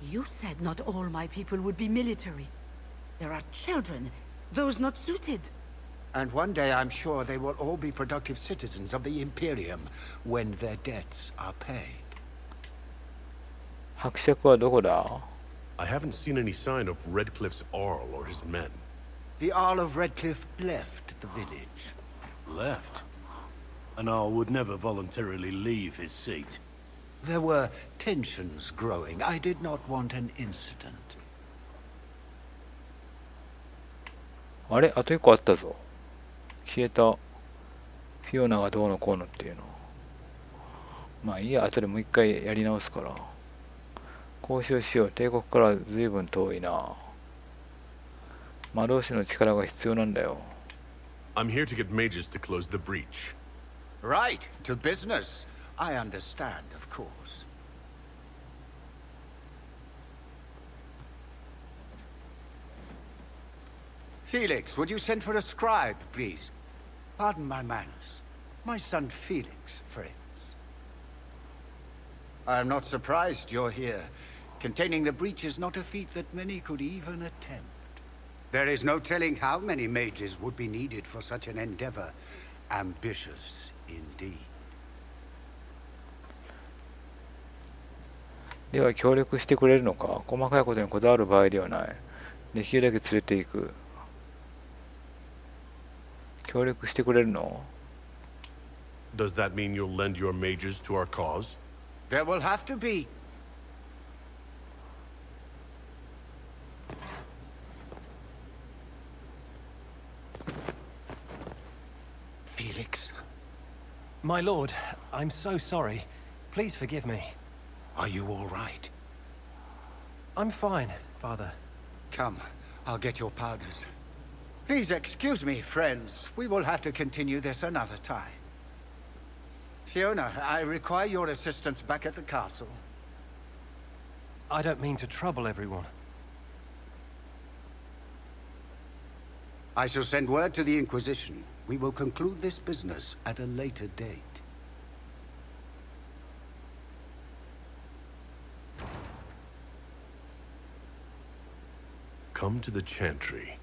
You said not all my people would be military. There are children, those not suited.
And one day I'm sure they will all be productive citizens of the Imperium when their debts are paid.
伯爵はどこだ？
I haven't seen any sign of Redcliffe's Arl or his men.
The Arl of Redcliffe left the village.
Left? An Arl would never voluntarily leave his seat.
There were tensions growing. I did not want an incident.
あれ？あと一個あったぞ。消えた。フィオナがどうのこうのっていうの。まあいいや、後でもう一回やり直すから。交渉しよう。帝国から随分遠いな。魔導士の力が必要なんだよ。
I'm here to get mages to close the breach.
Right, to business. I understand, of course. Felix, would you send for a scribe, please? Pardon my manners. My son Felix, friends. I'm not surprised you're here. Containing the breach is not a feat that many could even attempt. There is no telling how many mages would be needed for such an endeavor. Ambitious, indeed.
では協力してくれるのか？細かいことにこだわる場合ではない。できるだけ連れて行く。協力してくれるの？
Does that mean you'll lend your mages to our cause?
There will have to be. Felix.
My lord, I'm so sorry. Please forgive me.
Are you all right?
I'm fine, Father.
Come, I'll get your powders. Please excuse me, friends. We will have to continue this another time. Fiona, I require your assistance back at the castle.
I don't mean to trouble everyone.
I shall send word to the Inquisition. We will conclude this business at a later date.
Come to the Chantry.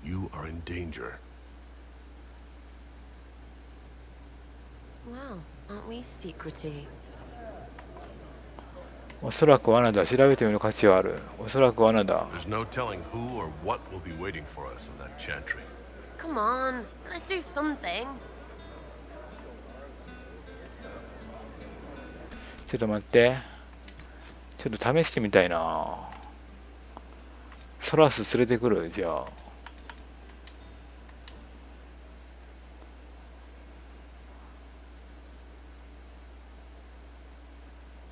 You are in danger.
Wow, aren't we secrety?
おそらく罠だ。調べてみる価値はある。おそらく罠だ。
There's no telling who or what will be waiting for us in that Chantry.
Come on, let's do something.
ちょっと待って。ちょっと試してみたいな。ソラス連れてくる？じゃあ。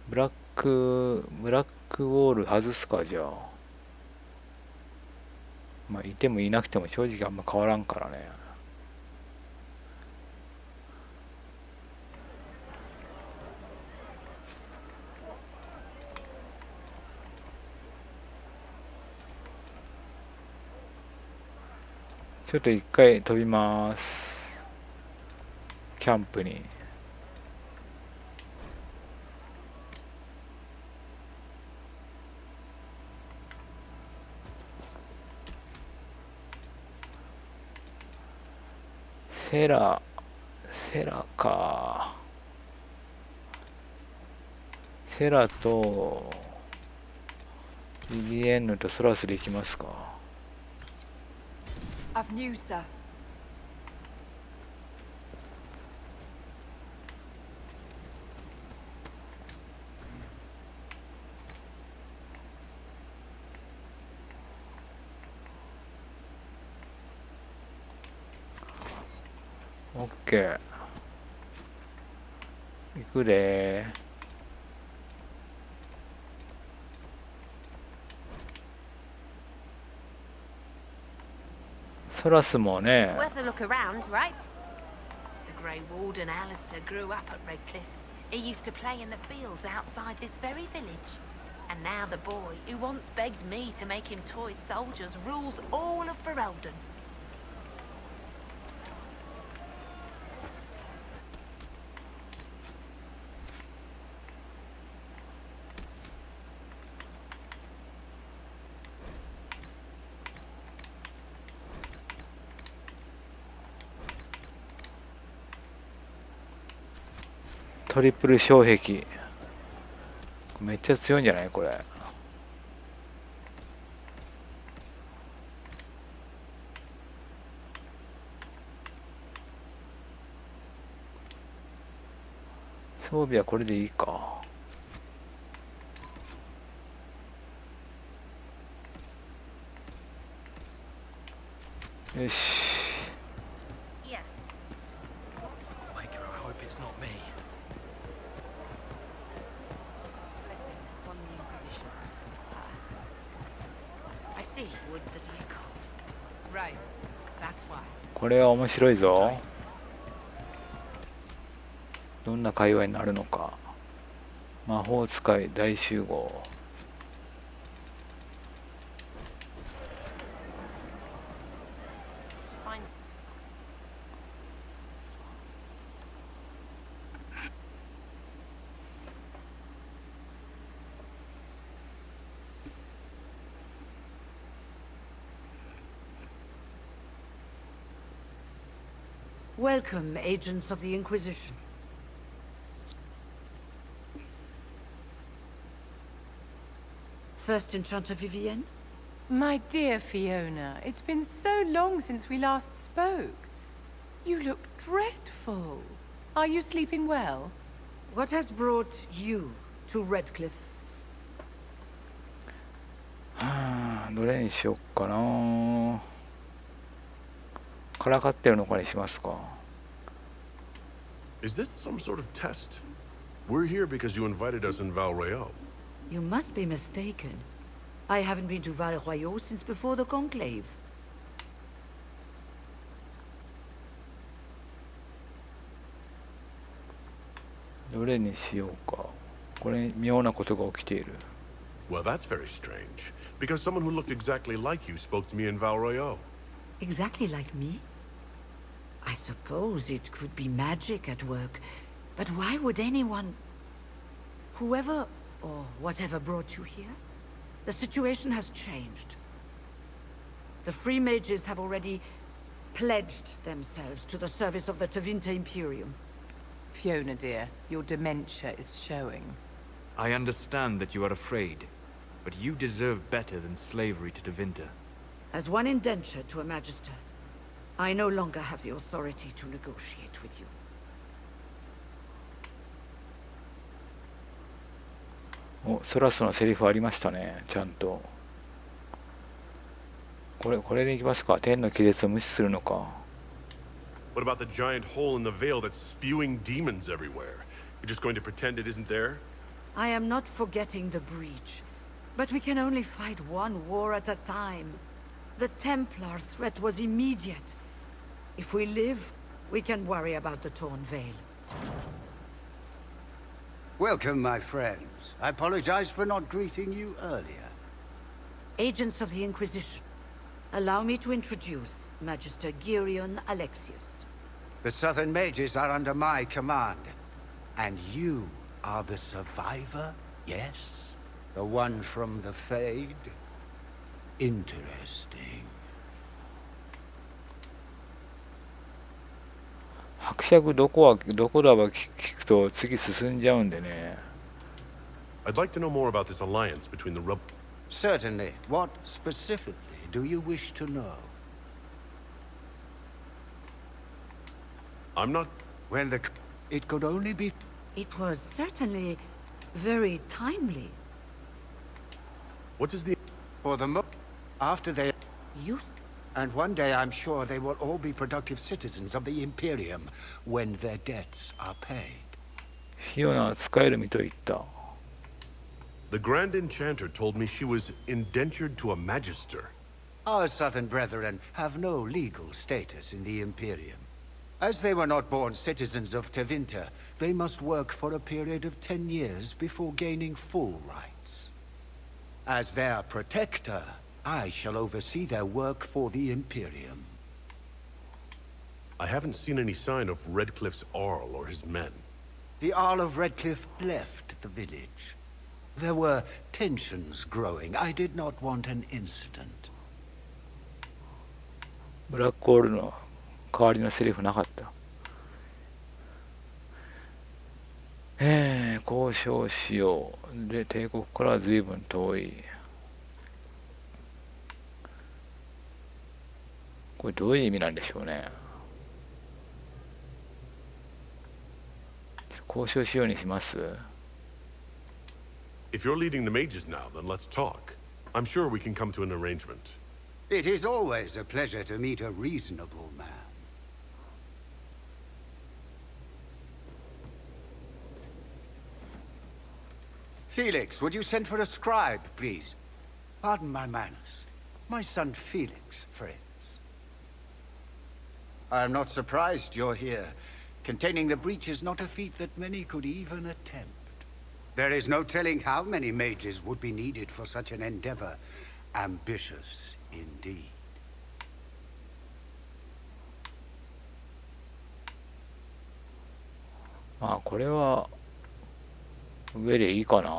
ブラックウォール外すか？じゃあ。まあいてもいなくても正直あんま変わらんからね。ちょっと一回飛びます。キャンプに。セラか。セラとビビエンヌとソラスで行きますか。
I've news, sir.
OK。行くで。ソラスもね。
Worth a look around, right? The Grey Warden Alistair grew up at Redcliffe. He used to play in the fields outside this very village. And now the boy, who once begged me to make him toy soldiers, rules all of Ferelden.
トリプル障壁。めっちゃ強いんじゃないこれ。装備はこれでいいか。よし。これは面白いぞ。どんな会話になるのか。魔法使い大集合。
Welcome, agents of the Inquisition. First Enchanter Vivienne?
My dear Fiona, it's been so long since we last spoke. You look dreadful. Are you sleeping well?
What has brought you to Redcliffe?
どれにしよっかな。からかってるのかにしますか。
Is this some sort of test? We're here because you invited us in Val Royeaux.
You must be mistaken. I haven't been to Val Royeaux since before the Conclave.
どれにしようか。これ妙なことが起きている。
Well, that's very strange. Because someone who looked exactly like you spoke to me in Val Royeaux.
Exactly like me? I suppose it could be magic at work, but why would anyone... Whoever or whatever brought you here? The situation has changed. The free mages have already pledged themselves to the service of the Tevinter Imperium.
Fiona, dear, your dementia is showing.
I understand that you are afraid, but you deserve better than slavery to Tevinter.
As one indenture to a magister, I no longer have the authority to negotiate with you.
お、ソラスのセリフありましたね、ちゃんと。これでいきますか。天の亀裂を無視するのか。
What about the giant hole in the veil that's spewing demons everywhere? You're just going to pretend it isn't there?
I am not forgetting the breach, but we can only fight one war at a time. The Templar threat was immediate. If we live, we can worry about the torn veil.
Welcome, my friends. I apologize for not greeting you earlier.
Agents of the Inquisition, allow me to introduce Magister Girion Alexius.
The Southern Mages are under my command. And you are the survivor, yes? The one from the Fade? Interesting.
伯爵どこだば聞くと次進んじゃうんでね。
I'd like to know more about this alliance between the rebels.
Certainly. What specifically do you wish to know?
I'm not...
Well, it could only be...
It was certainly very timely.
What is the...
For the after they... And one day I'm sure they will all be productive citizens of the Imperium when their debts are paid.
フィオナは使える身と言った。
The Grand Enchanter told me she was indentured to a Magister.
Our southern brethren have no legal status in the Imperium. As they were not born citizens of Tevinter, they must work for a period of 10 years before gaining full rights. As their protector, I shall oversee their work for the Imperium.
I haven't seen any sign of Redcliffe's Arl or his men.
The Arl of Redcliffe left the village. There were tensions growing. I did not want an incident.
ブラックホールの代わりのセリフなかった。交渉しよう。で、帝国からは随分遠い。これどういう意味なんでしょうね。交渉しようにします。
If you're leading the mages now, then let's talk. I'm sure we can come to an arrangement.
It is always a pleasure to meet a reasonable man. Felix, would you send for a scribe, please? Pardon my manners. My son Felix, friends. I'm not surprised you're here. Containing the breach is not a feat that many could even attempt. There is no telling how many mages would be needed for such an endeavor. Ambitious, indeed.
まあこれは上でいいかな。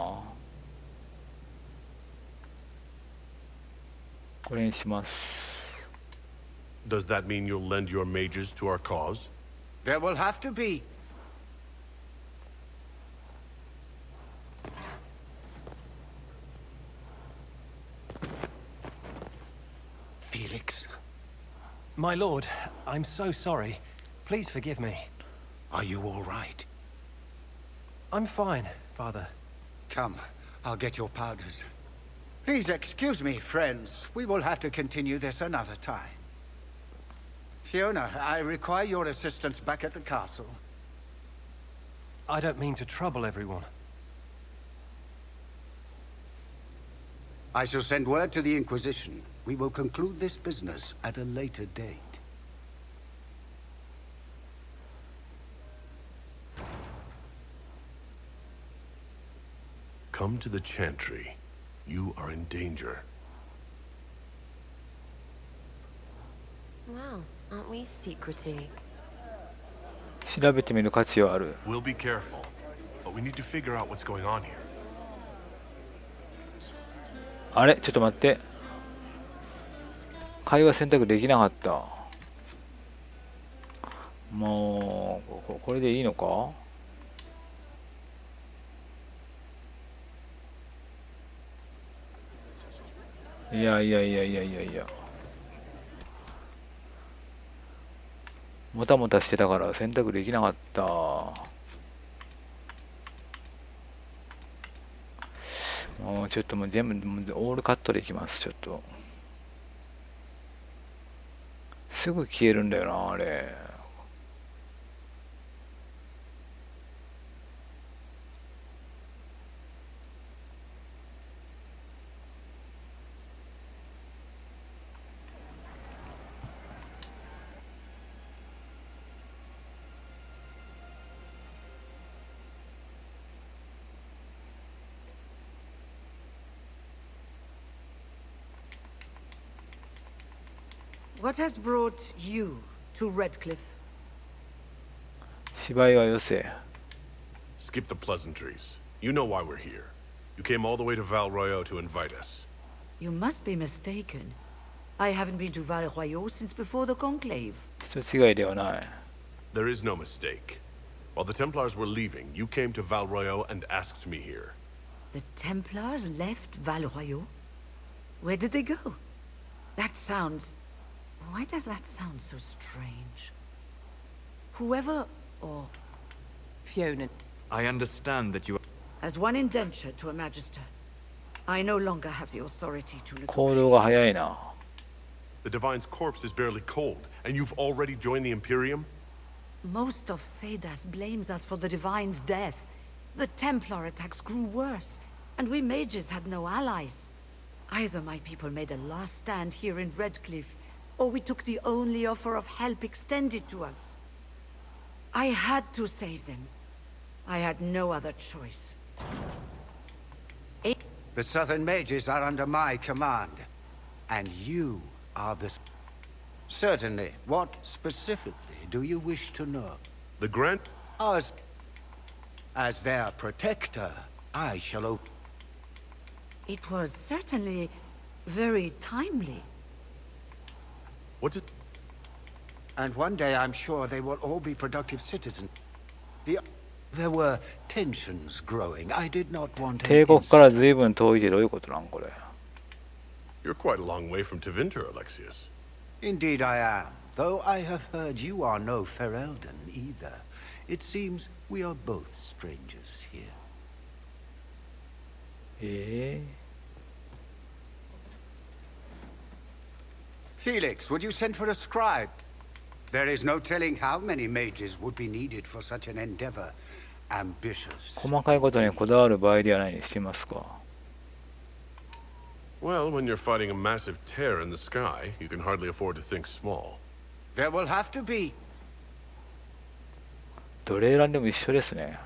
これにします。
Does that mean you'll lend your mages to our cause?
There will have to be. Felix.
My lord, I'm so sorry. Please forgive me.
Are you all right?
I'm fine, Father.
Come, I'll get your powders. Please excuse me, friends. We will have to continue this another time. Fiona, I require your assistance back at the castle.
I don't mean to trouble everyone.
I shall send word to the Inquisition. We will conclude this business at a later date.
Come to the Chantry. You are in danger.
Wow, aren't we secrety?
調べてみる価値はある。
We'll be careful, but we need to figure out what's going on here.
あれちょっと待って。会話選択できなかった。もうこれでいいのか。いやもたもたしてたから選択できなかった。もうちょっともう全部オールカットでいきます。ちょっとすぐ消えるんだよなあれ。
What has brought you to Redcliffe?
芝居はよせ。
Skip the pleasantries. You know why we're here. You came all the way to Val Royeaux to invite us.
You must be mistaken. I haven't been to Val Royeaux since before the Conclave.
人違いではない。
There is no mistake. While the Templars were leaving, you came to Val Royeaux and asked me here.
The Templars left Val Royeaux? Where did they go? That sounds... Why does that sound so strange? Whoever... or...
Fiona.
I understand that you...
As one indenture to a Magister, I no longer have the authority to
行動が早いな。
The Divine's corpse is barely cold, and you've already joined the Imperium?
Most of Thedas blames us for the Divine's death. The Templar attacks grew worse, and we mages had no allies. Either my people made a last stand here in Redcliffe, or we took the only offer of help extended to us. I had to save them. I had no other choice.
The Southern Mages are under my command, and you are the... Certainly. What specifically do you wish to know?
The Grand...
As their protector, I shall...
It was certainly very timely.
What is...
And one day I'm sure they will all be productive citizens. There were tensions growing. I did not want...
帝国から随分遠いでどういうことなんこれ。
You're quite a long way from Tevinter, Alexius.
Indeed I am. Though I have heard you are no Ferelden either. It seems we are both strangers here. Felix, would you send for a scribe? There is no telling how many mages would be needed for such an endeavor. Ambitious.
細かいことにこだわる場合ではないにしますか。
Well, when you're fighting a massive tear in the sky, you can hardly afford to think small.
There will have to be.
どれ選んでも一緒ですね。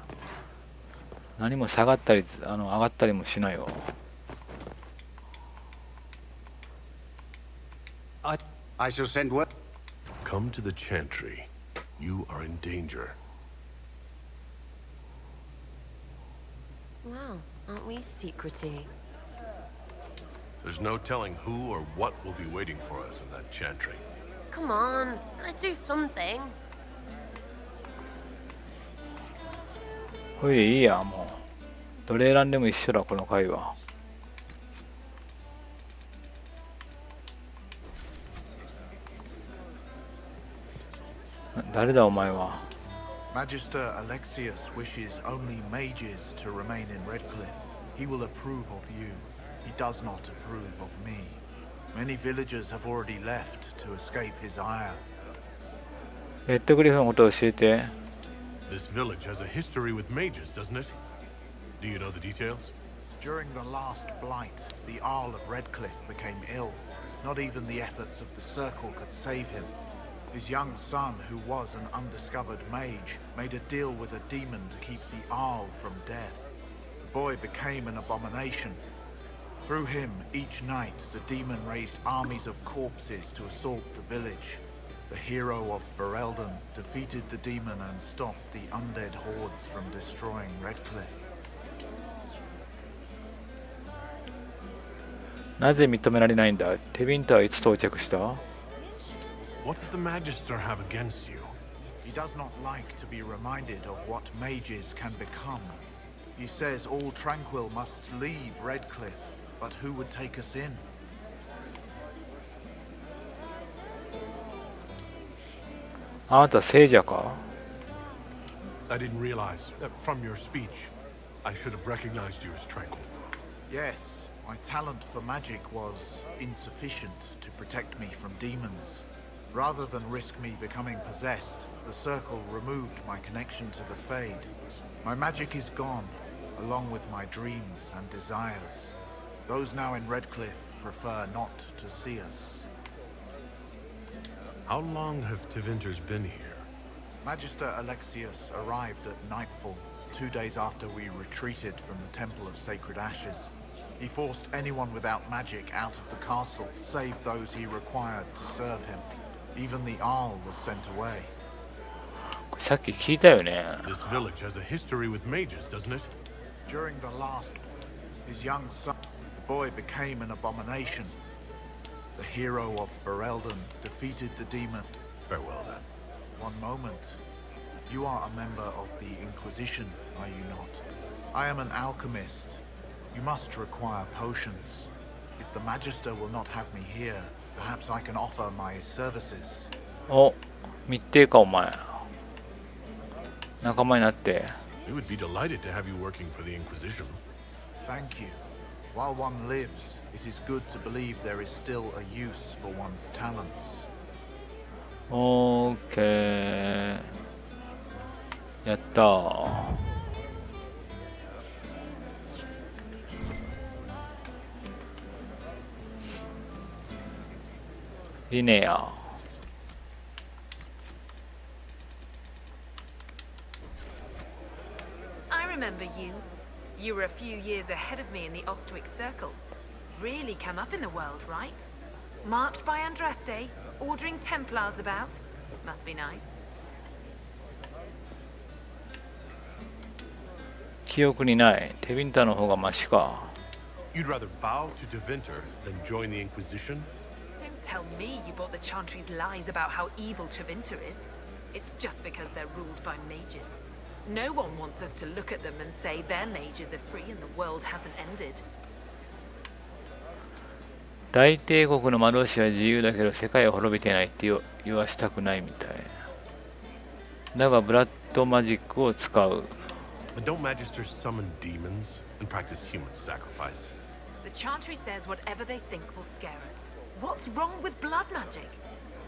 何も下がったり上がったりもしないよ。
I shall send what?
Come to the Chantry. You are in danger.
Wow, aren't we secrety?
There's no telling who or what will be waiting for us in that Chantry.
Come on, let's do something.
ほいでいいや、もう。どれ選んでも一緒だ、この回は。誰だ、お前は。
Magister Alexius wishes only mages to remain in Redcliffe. He will approve of you. He does not approve of me. Many villagers have already left to escape his ire.
レッドクリフのことを教えて。
This village has a history with mages, doesn't it? Do you know the details?
During the last blight, the Arl of Redcliffe became ill. Not even the efforts of the Circle could save him. His young son, who was an undiscovered mage, made a deal with a demon to keep the Arl from death. The boy became an abomination. Through him, each night, the demon raised armies of corpses to assault the village. The hero of Ferelden defeated the demon and stopped the undead hordes from destroying Redcliffe.
なぜ認められないんだ。テビンターはいつ到着した？
What does the Magister have against you?
He does not like to be reminded of what mages can become. He says all Tranquil must leave Redcliffe, but who would take us in?
I
didn't realize that from your speech, I should have recognized you as Tranquil.
Yes, my talent for magic was insufficient to protect me from demons. Rather than risk me becoming possessed, the Circle removed my connection to the Fade. My magic is gone, along with my dreams and desires. Those now in Redcliffe prefer not to see us.
How long have Tevinters been here?
Magister Alexius arrived at nightfall, 2 days after we retreated from the Temple of Sacred Ashes. He forced anyone without magic out of the castle, save those he required to serve him. Even the Arl was sent away.
さっき聞いたよね。
This village has a history with mages, doesn't it?
During the last, his young son, the boy became an abomination. The hero of Ferelden defeated the demon.
Farewell then.
One moment. You are a member of the Inquisition, are you not? I am an alchemist. You must require potions. If the Magister will not have me here, perhaps I can offer my services.
お、密偵かお前。仲間になって。
We would be delighted to have you working for the Inquisition.
Thank you. While one lives, it is good to believe there is still a use for one's talents.
オーケー。やったー。リネア。
I remember you. You were a few years ahead of me in the Ostwick Circle. Really come up in the world, right? Marked by Andraste, ordering Templars about. Must be nice.
記憶にない。テビンタの方がマシか。
You'd rather bow to Tevinter than join the Inquisition?
Don't tell me you bought the Chantry's lies about how evil Tevinter is. It's just because they're ruled by mages. No one wants us to look at them and say their mages are free and the world hasn't ended.
大帝国の魔導士は自由だけど世界は滅びてないって言わしたくないみたい。だがブラッドマジックを使う。
But don't Magisters summon demons and practice human sacrifice?
The Chantry says whatever they think will scare us. What's wrong with blood magic?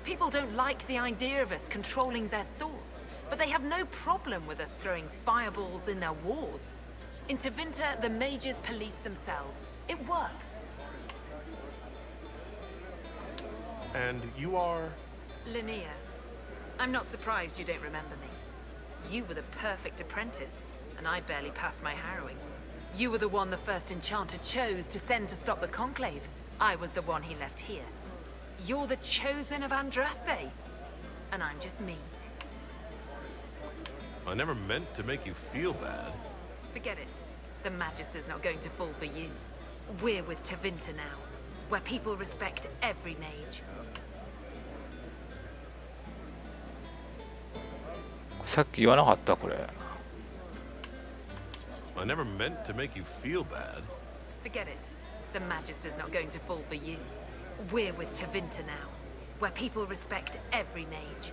People don't like the idea of us controlling their thoughts, but they have no problem with us throwing fireballs in their wars. In Tevinter, the mages police themselves. It works.
And you are?
Linnea. I'm not surprised you don't remember me. You were the perfect apprentice, and I barely passed my harrowing. You were the one the first enchanter chose to send to stop the Conclave. I was the one he left here. You're the chosen of Andraste, and I'm just me.
I never meant to make you feel bad.
Forget it. The Magister's not going to fall for you. We're with Tevinter now, where people respect every mage.
さっき言わなかったこれ。
I never meant to make you feel bad.
Forget it. The Magister's not going to fall for you. We're with Tevinter now, where people respect every mage.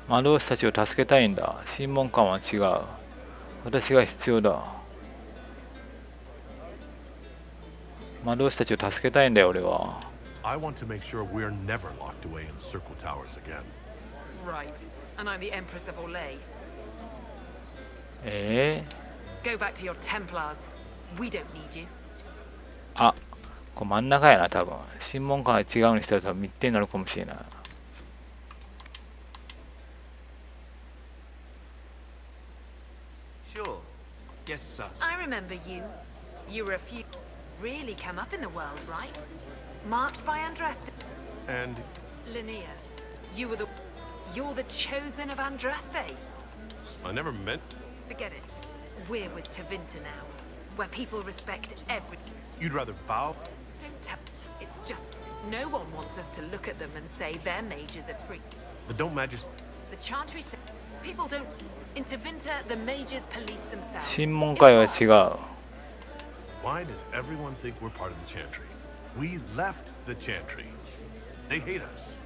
魔導士たちを助けたいんだ。審問官は違う。私が必要だ。魔導士たちを助けたいんだよ俺は。
I want to make sure we're never locked away in Circle Towers again.
Right. And I'm the Empress of Orlais. Go back to your Templars. We don't need you.
あ、これ真ん中やな多分。審問官が違うにしたら多分密偵になるかもしれない。
Sure. Yes, sir.
I remember you. You were a few... Really come up in the world, right? Marked by Andraste.
And...
Linnea. You were the... You're the chosen of Andraste.
I never meant...
Forget it. We're with Tevinter now, where people respect every...
You'd rather bow?
Don't tell... It's just... No one wants us to look at them and say their mages are free.
But don't Magist...
The Chantry said... People don't... In Tevinter, the mages police themselves.
審問会は違う。
Why does everyone think we're part of the Chantry? We left the Chantry. They hate us.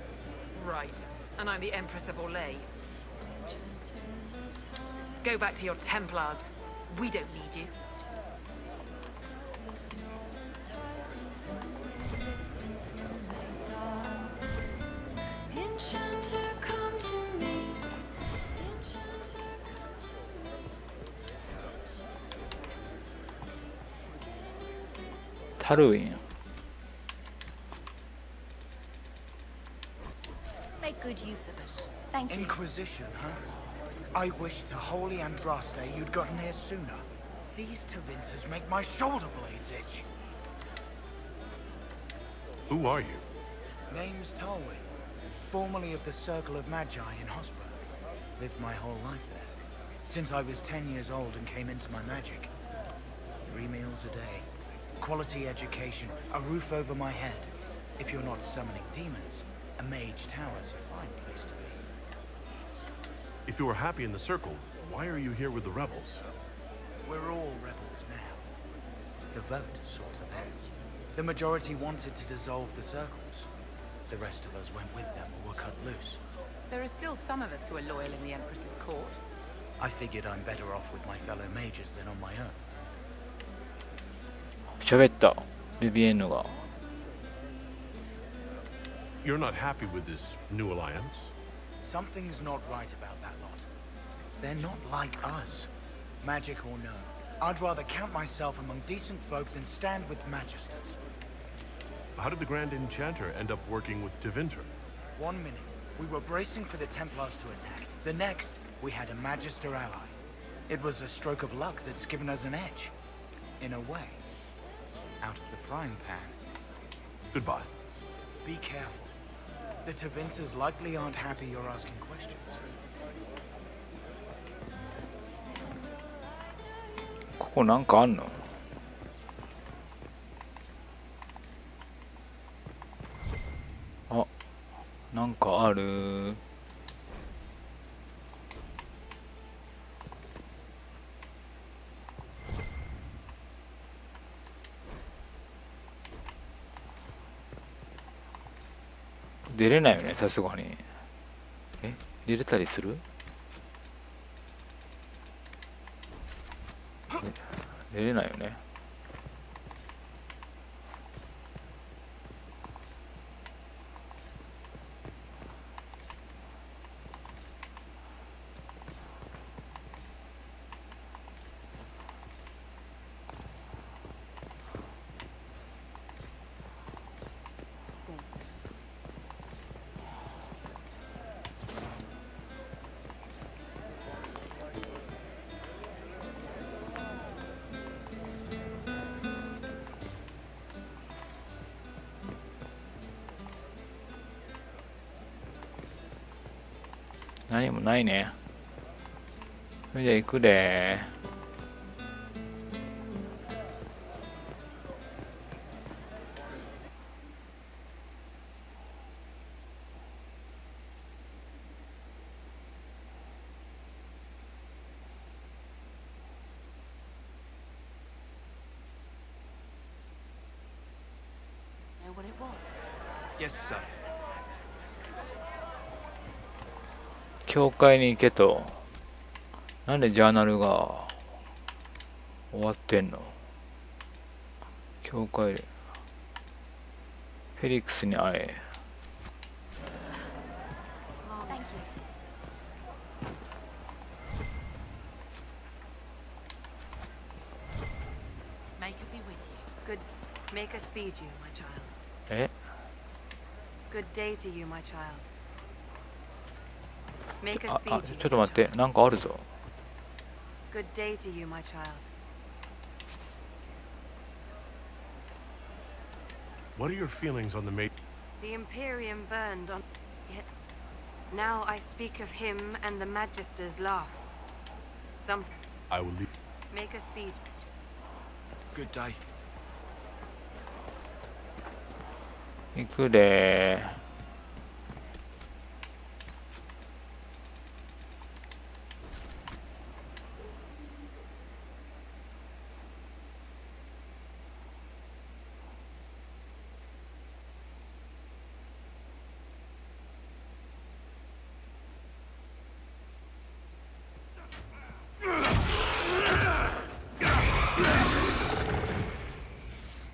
Right. And I'm the Empress of Orlais. Go back to your Templars. We don't need you.
Enchanter, come to me. Enchanter, come to me.
タルウィン。
Make good use of it. Thank you.
Inquisition, huh? I wish to holy Andraste you'd gotten here sooner. These Tavinters make my shoulder blades itch.
Who are you?
Name's Tolwyn, formerly of the Circle of Magi in Hosberg. Lived my whole life there, since I was 10 years old and came into my magic. 3 meals a day, quality education, a roof over my head. If you're not summoning demons, a mage tower's a fine place to be.
If you were happy in the circle, why are you here with the rebels?
We're all rebels now. The vote sorts of that. The majority wanted to dissolve the circles. The rest of us went with them or were cut loose.
There are still some of us who are loyal in the Empress's court.
I figured I'm better off with my fellow mages than on my own.
喋った。ビビエンヌが。
You're not happy with this new alliance?
Something's not right about that lot. They're not like us. Magic or no, I'd rather count myself among decent folk than stand with magisters.
How did the Grand Enchanter end up working with Tevinter?
1 minute, we were bracing for the Templars to attack. The next, we had a Magister ally. It was a stroke of luck that's given us an edge. In a way. Out of the frying pan.
Goodbye.
Be careful. The Tevinters likely aren't happy you're asking questions.
ここなんかあんの？あ、なんかある。出れないよね、さすがに。出れたりする？出れないよね。何もないね。それじゃ行くで
Know what it was?
Yes, sir.
教会に行けと。なんでジャーナルが終わってんの？教会でフェリックスに会え。
Oh, thank you. Make it be with you. Good. Make us speed you, my child.
え？
Good day to you, my child. Make us
あ、
speed
ち
you.
ょっと待って、なんかあるぞ。
Good day to you, my child.
What are your feelings on the mate?
The Imperium burned on. Yet now I speak of him and the Magisters laugh. Some
I will leave.
make us speed.
Good day.
行くで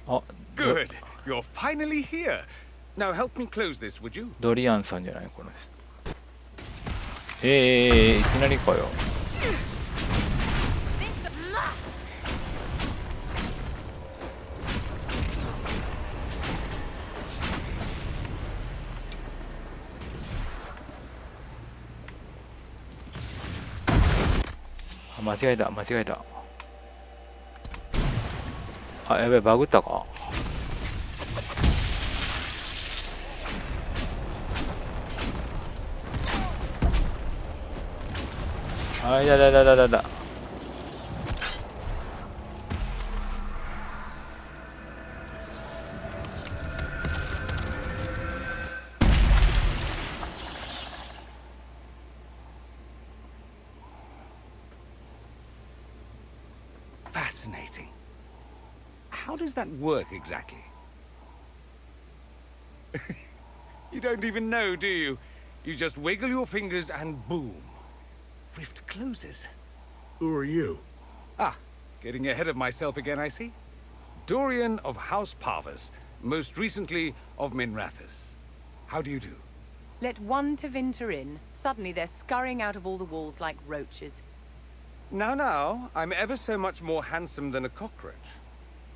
あ、
Good. You're finally here. Now help me close this, would you?
ドリアンさんじゃないこの人。いきなりかよ。あ、間違えた間違えた。あ、やべえ、バグったか。あ、いやだだだだだ。
Fascinating. How does that work exactly? You don't even know, do you? You just wiggle your fingers and boom. Rift closes.
Who are you?
Ah, getting ahead of myself again, I see. Dorian of House Parvus, most recently of Minrathous. How do you do?
Let one Tevinter in. Suddenly they're scurrying out of all the walls like roaches.
Now, I'm ever so much more handsome than a cockroach.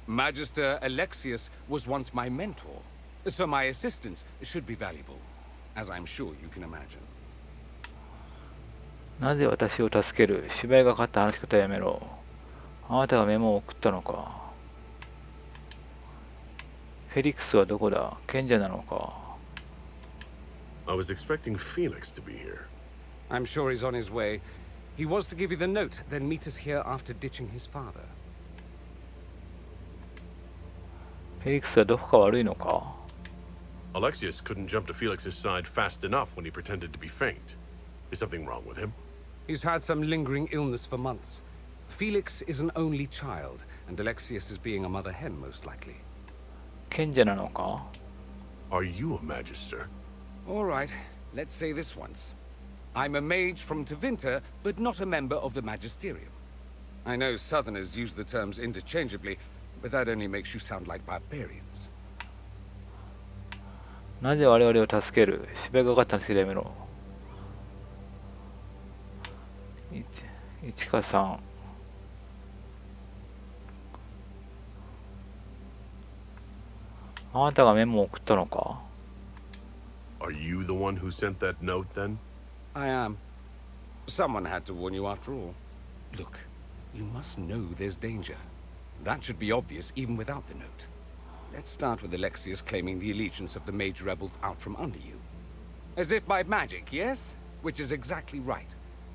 Magister Alexius was once my mentor, so my assistance should be valuable, as I'm sure you can imagine.
なぜ私を助ける？芝居がかった話し方やめろ。あなたがメモを送ったのか。フェリックスはどこだ？賢者なのか。
I was expecting Felix to be here.
I'm sure he's on his way. He was to give you the note, then meet us here after ditching his father.
フェリックスはどこか悪いのか。
Alexius couldn't jump to Felix's side fast enough when he pretended to be faint. Is something wrong with him?
He's had some lingering illness for months. Felix is an only child, and Alexius is being a mother hen, most likely.
賢者なのか。
Are you a magister?
All right, let's say this once. I'm a mage from Tevinter, but not a member of the Magisterium. I know Southerners use the terms interchangeably, but that only makes you sound like barbarians.
なぜ我々を助ける？芝居がかったんですけどやめろ。1か3。あなたがメモを送ったのか？
Are you the one who sent that note then?
I am. Someone had to warn you after all. Look, you must know there's danger. That should be obvious even without the note. Let's start with Alexius claiming the allegiance of the mage rebels out from under you. As if by magic, yes? Which is exactly right.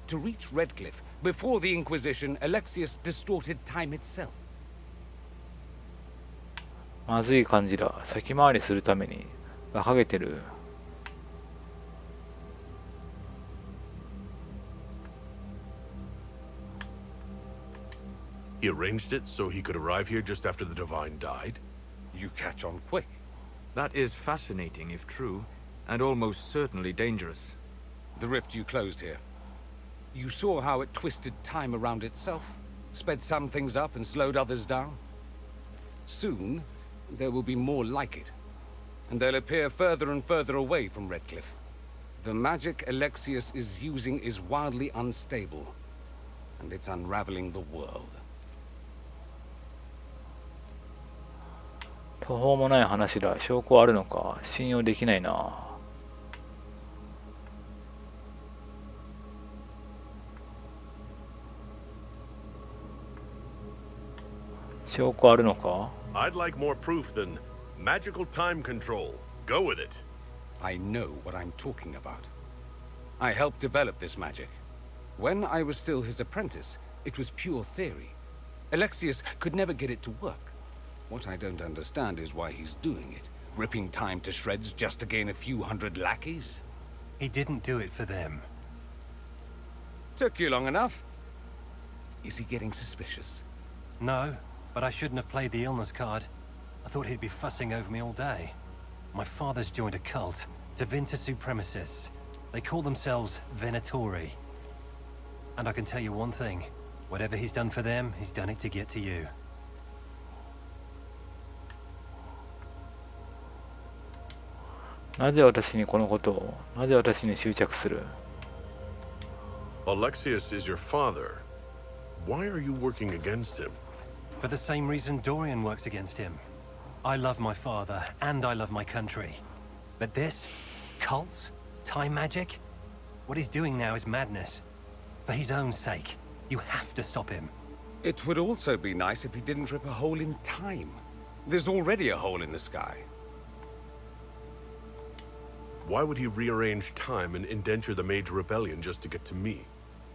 To reach Redcliffe, before the Inquisition, Alexius distorted time itself.
まずい感じだ。先回りするために馬鹿げてる。
He arranged it so he could arrive here just after the Divine died?
You catch on quick.
That is fascinating if true, and almost certainly dangerous.
The rift you closed here. You saw how it twisted time around itself, sped some things up and slowed others down. Soon, there will be more like it, and they'll appear further and further away from Redcliffe. The magic Alexius is using is wildly unstable, and it's unraveling the world.
途方もない話だ。証拠あるのか。信用できないな。証拠あるのか。
I'd like more proof than magical time control. Go with it.
I know what I'm talking about. I helped develop this magic. When I was still his apprentice, it was pure theory. Alexius could never get it to work. What I don't understand is why he's doing it, ripping time to shreds just to gain a few hundred lackeys.
He didn't do it for them.
Took you long enough. Is he getting suspicious?
No, but I shouldn't have played the illness card. I thought he'd be fussing over me all day. My father's joined a cult, Tevinter Supremacists. They call themselves Venatori. And I can tell you one thing. Whatever he's done for them, he's done it to get to you.
なぜ私にこのことを、なぜ私に執着する？
Alexius is your father. Why are you working against him?
For the same reason Dorian works against him. I love my father, and I love my country. But this? Cults? Time magic? What he's doing now is madness. For his own sake, you have to stop him.
It would also be nice if he didn't rip a hole in time. There's already a hole in the sky.
Why would he rearrange time and indenture the Mage Rebellion just to get to me?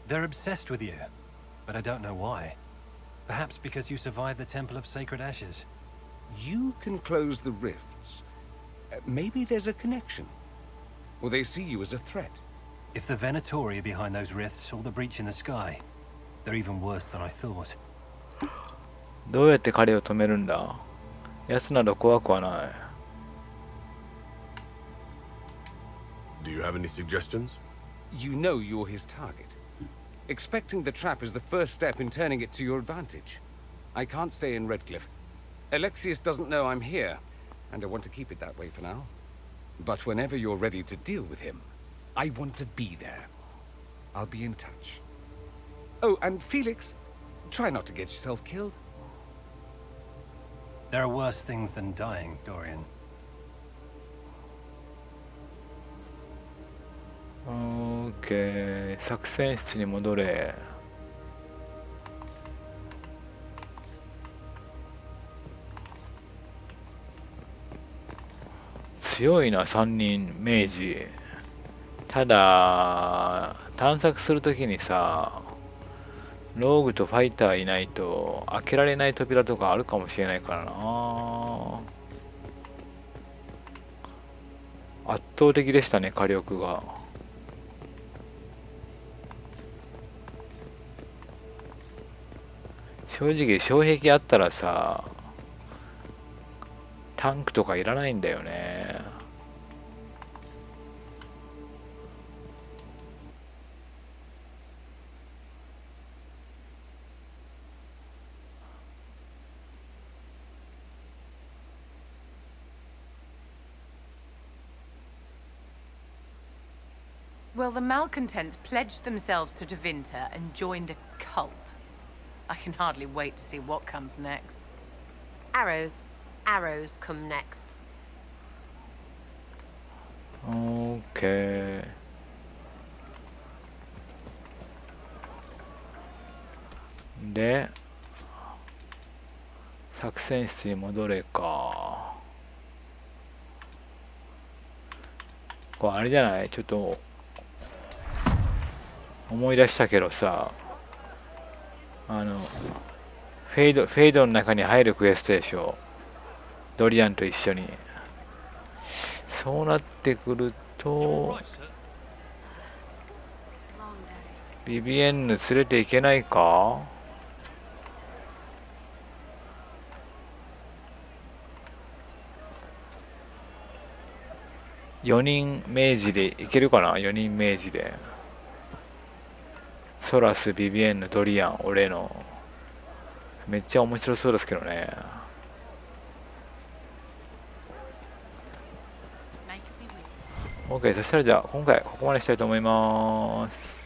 They're obsessed with you, but I don't know why. Perhaps because you survived the Temple of Sacred Ashes.
You can close the rifts. Maybe there's a connection. Or they see you as a threat.
If the Venatori are behind those rifts or the breach in the sky, they're even worse than I thought.
どうやって彼を止めるんだ？奴など怖くはない。
Do you have any suggestions?
You know you're his target. Expecting the trap is the first step in turning it to your advantage. I can't stay in Redcliffe. Alexius doesn't know I'm here, and I want to keep it that way for now. But whenever you're ready to deal with him, I want to be there. I'll be in touch. Oh, and Felix, try not to get yourself killed.
There are worse things than dying, Dorian.
OK、作戦室に戻れ。強いな3人明治。ただ探索するときにさ、ローグとファイターいないと開けられない扉とかあるかもしれないからな。圧倒的でしたね、火力が。正直障壁あったらさ、タンクとかいらないんだよね。
Well, the malcontents pledged themselves to Devinter and joined a cult. I can hardly wait to see what comes next.
Arrows. Arrows come next.
OK。で、作戦室に戻れか。これあれじゃない？ちょっと思い出したけどさ、フェイドの中に入るクエストでしょ。ドリアンと一緒に。そうなってくるとビビエンヌ連れていけないか。4人明治でいけるかな。4人明治でソラス、ビビエンヌ、ドリアン、俺の。めっちゃ面白そうですけどね。OK、そしたらじゃあ今回ここまでしたいと思います。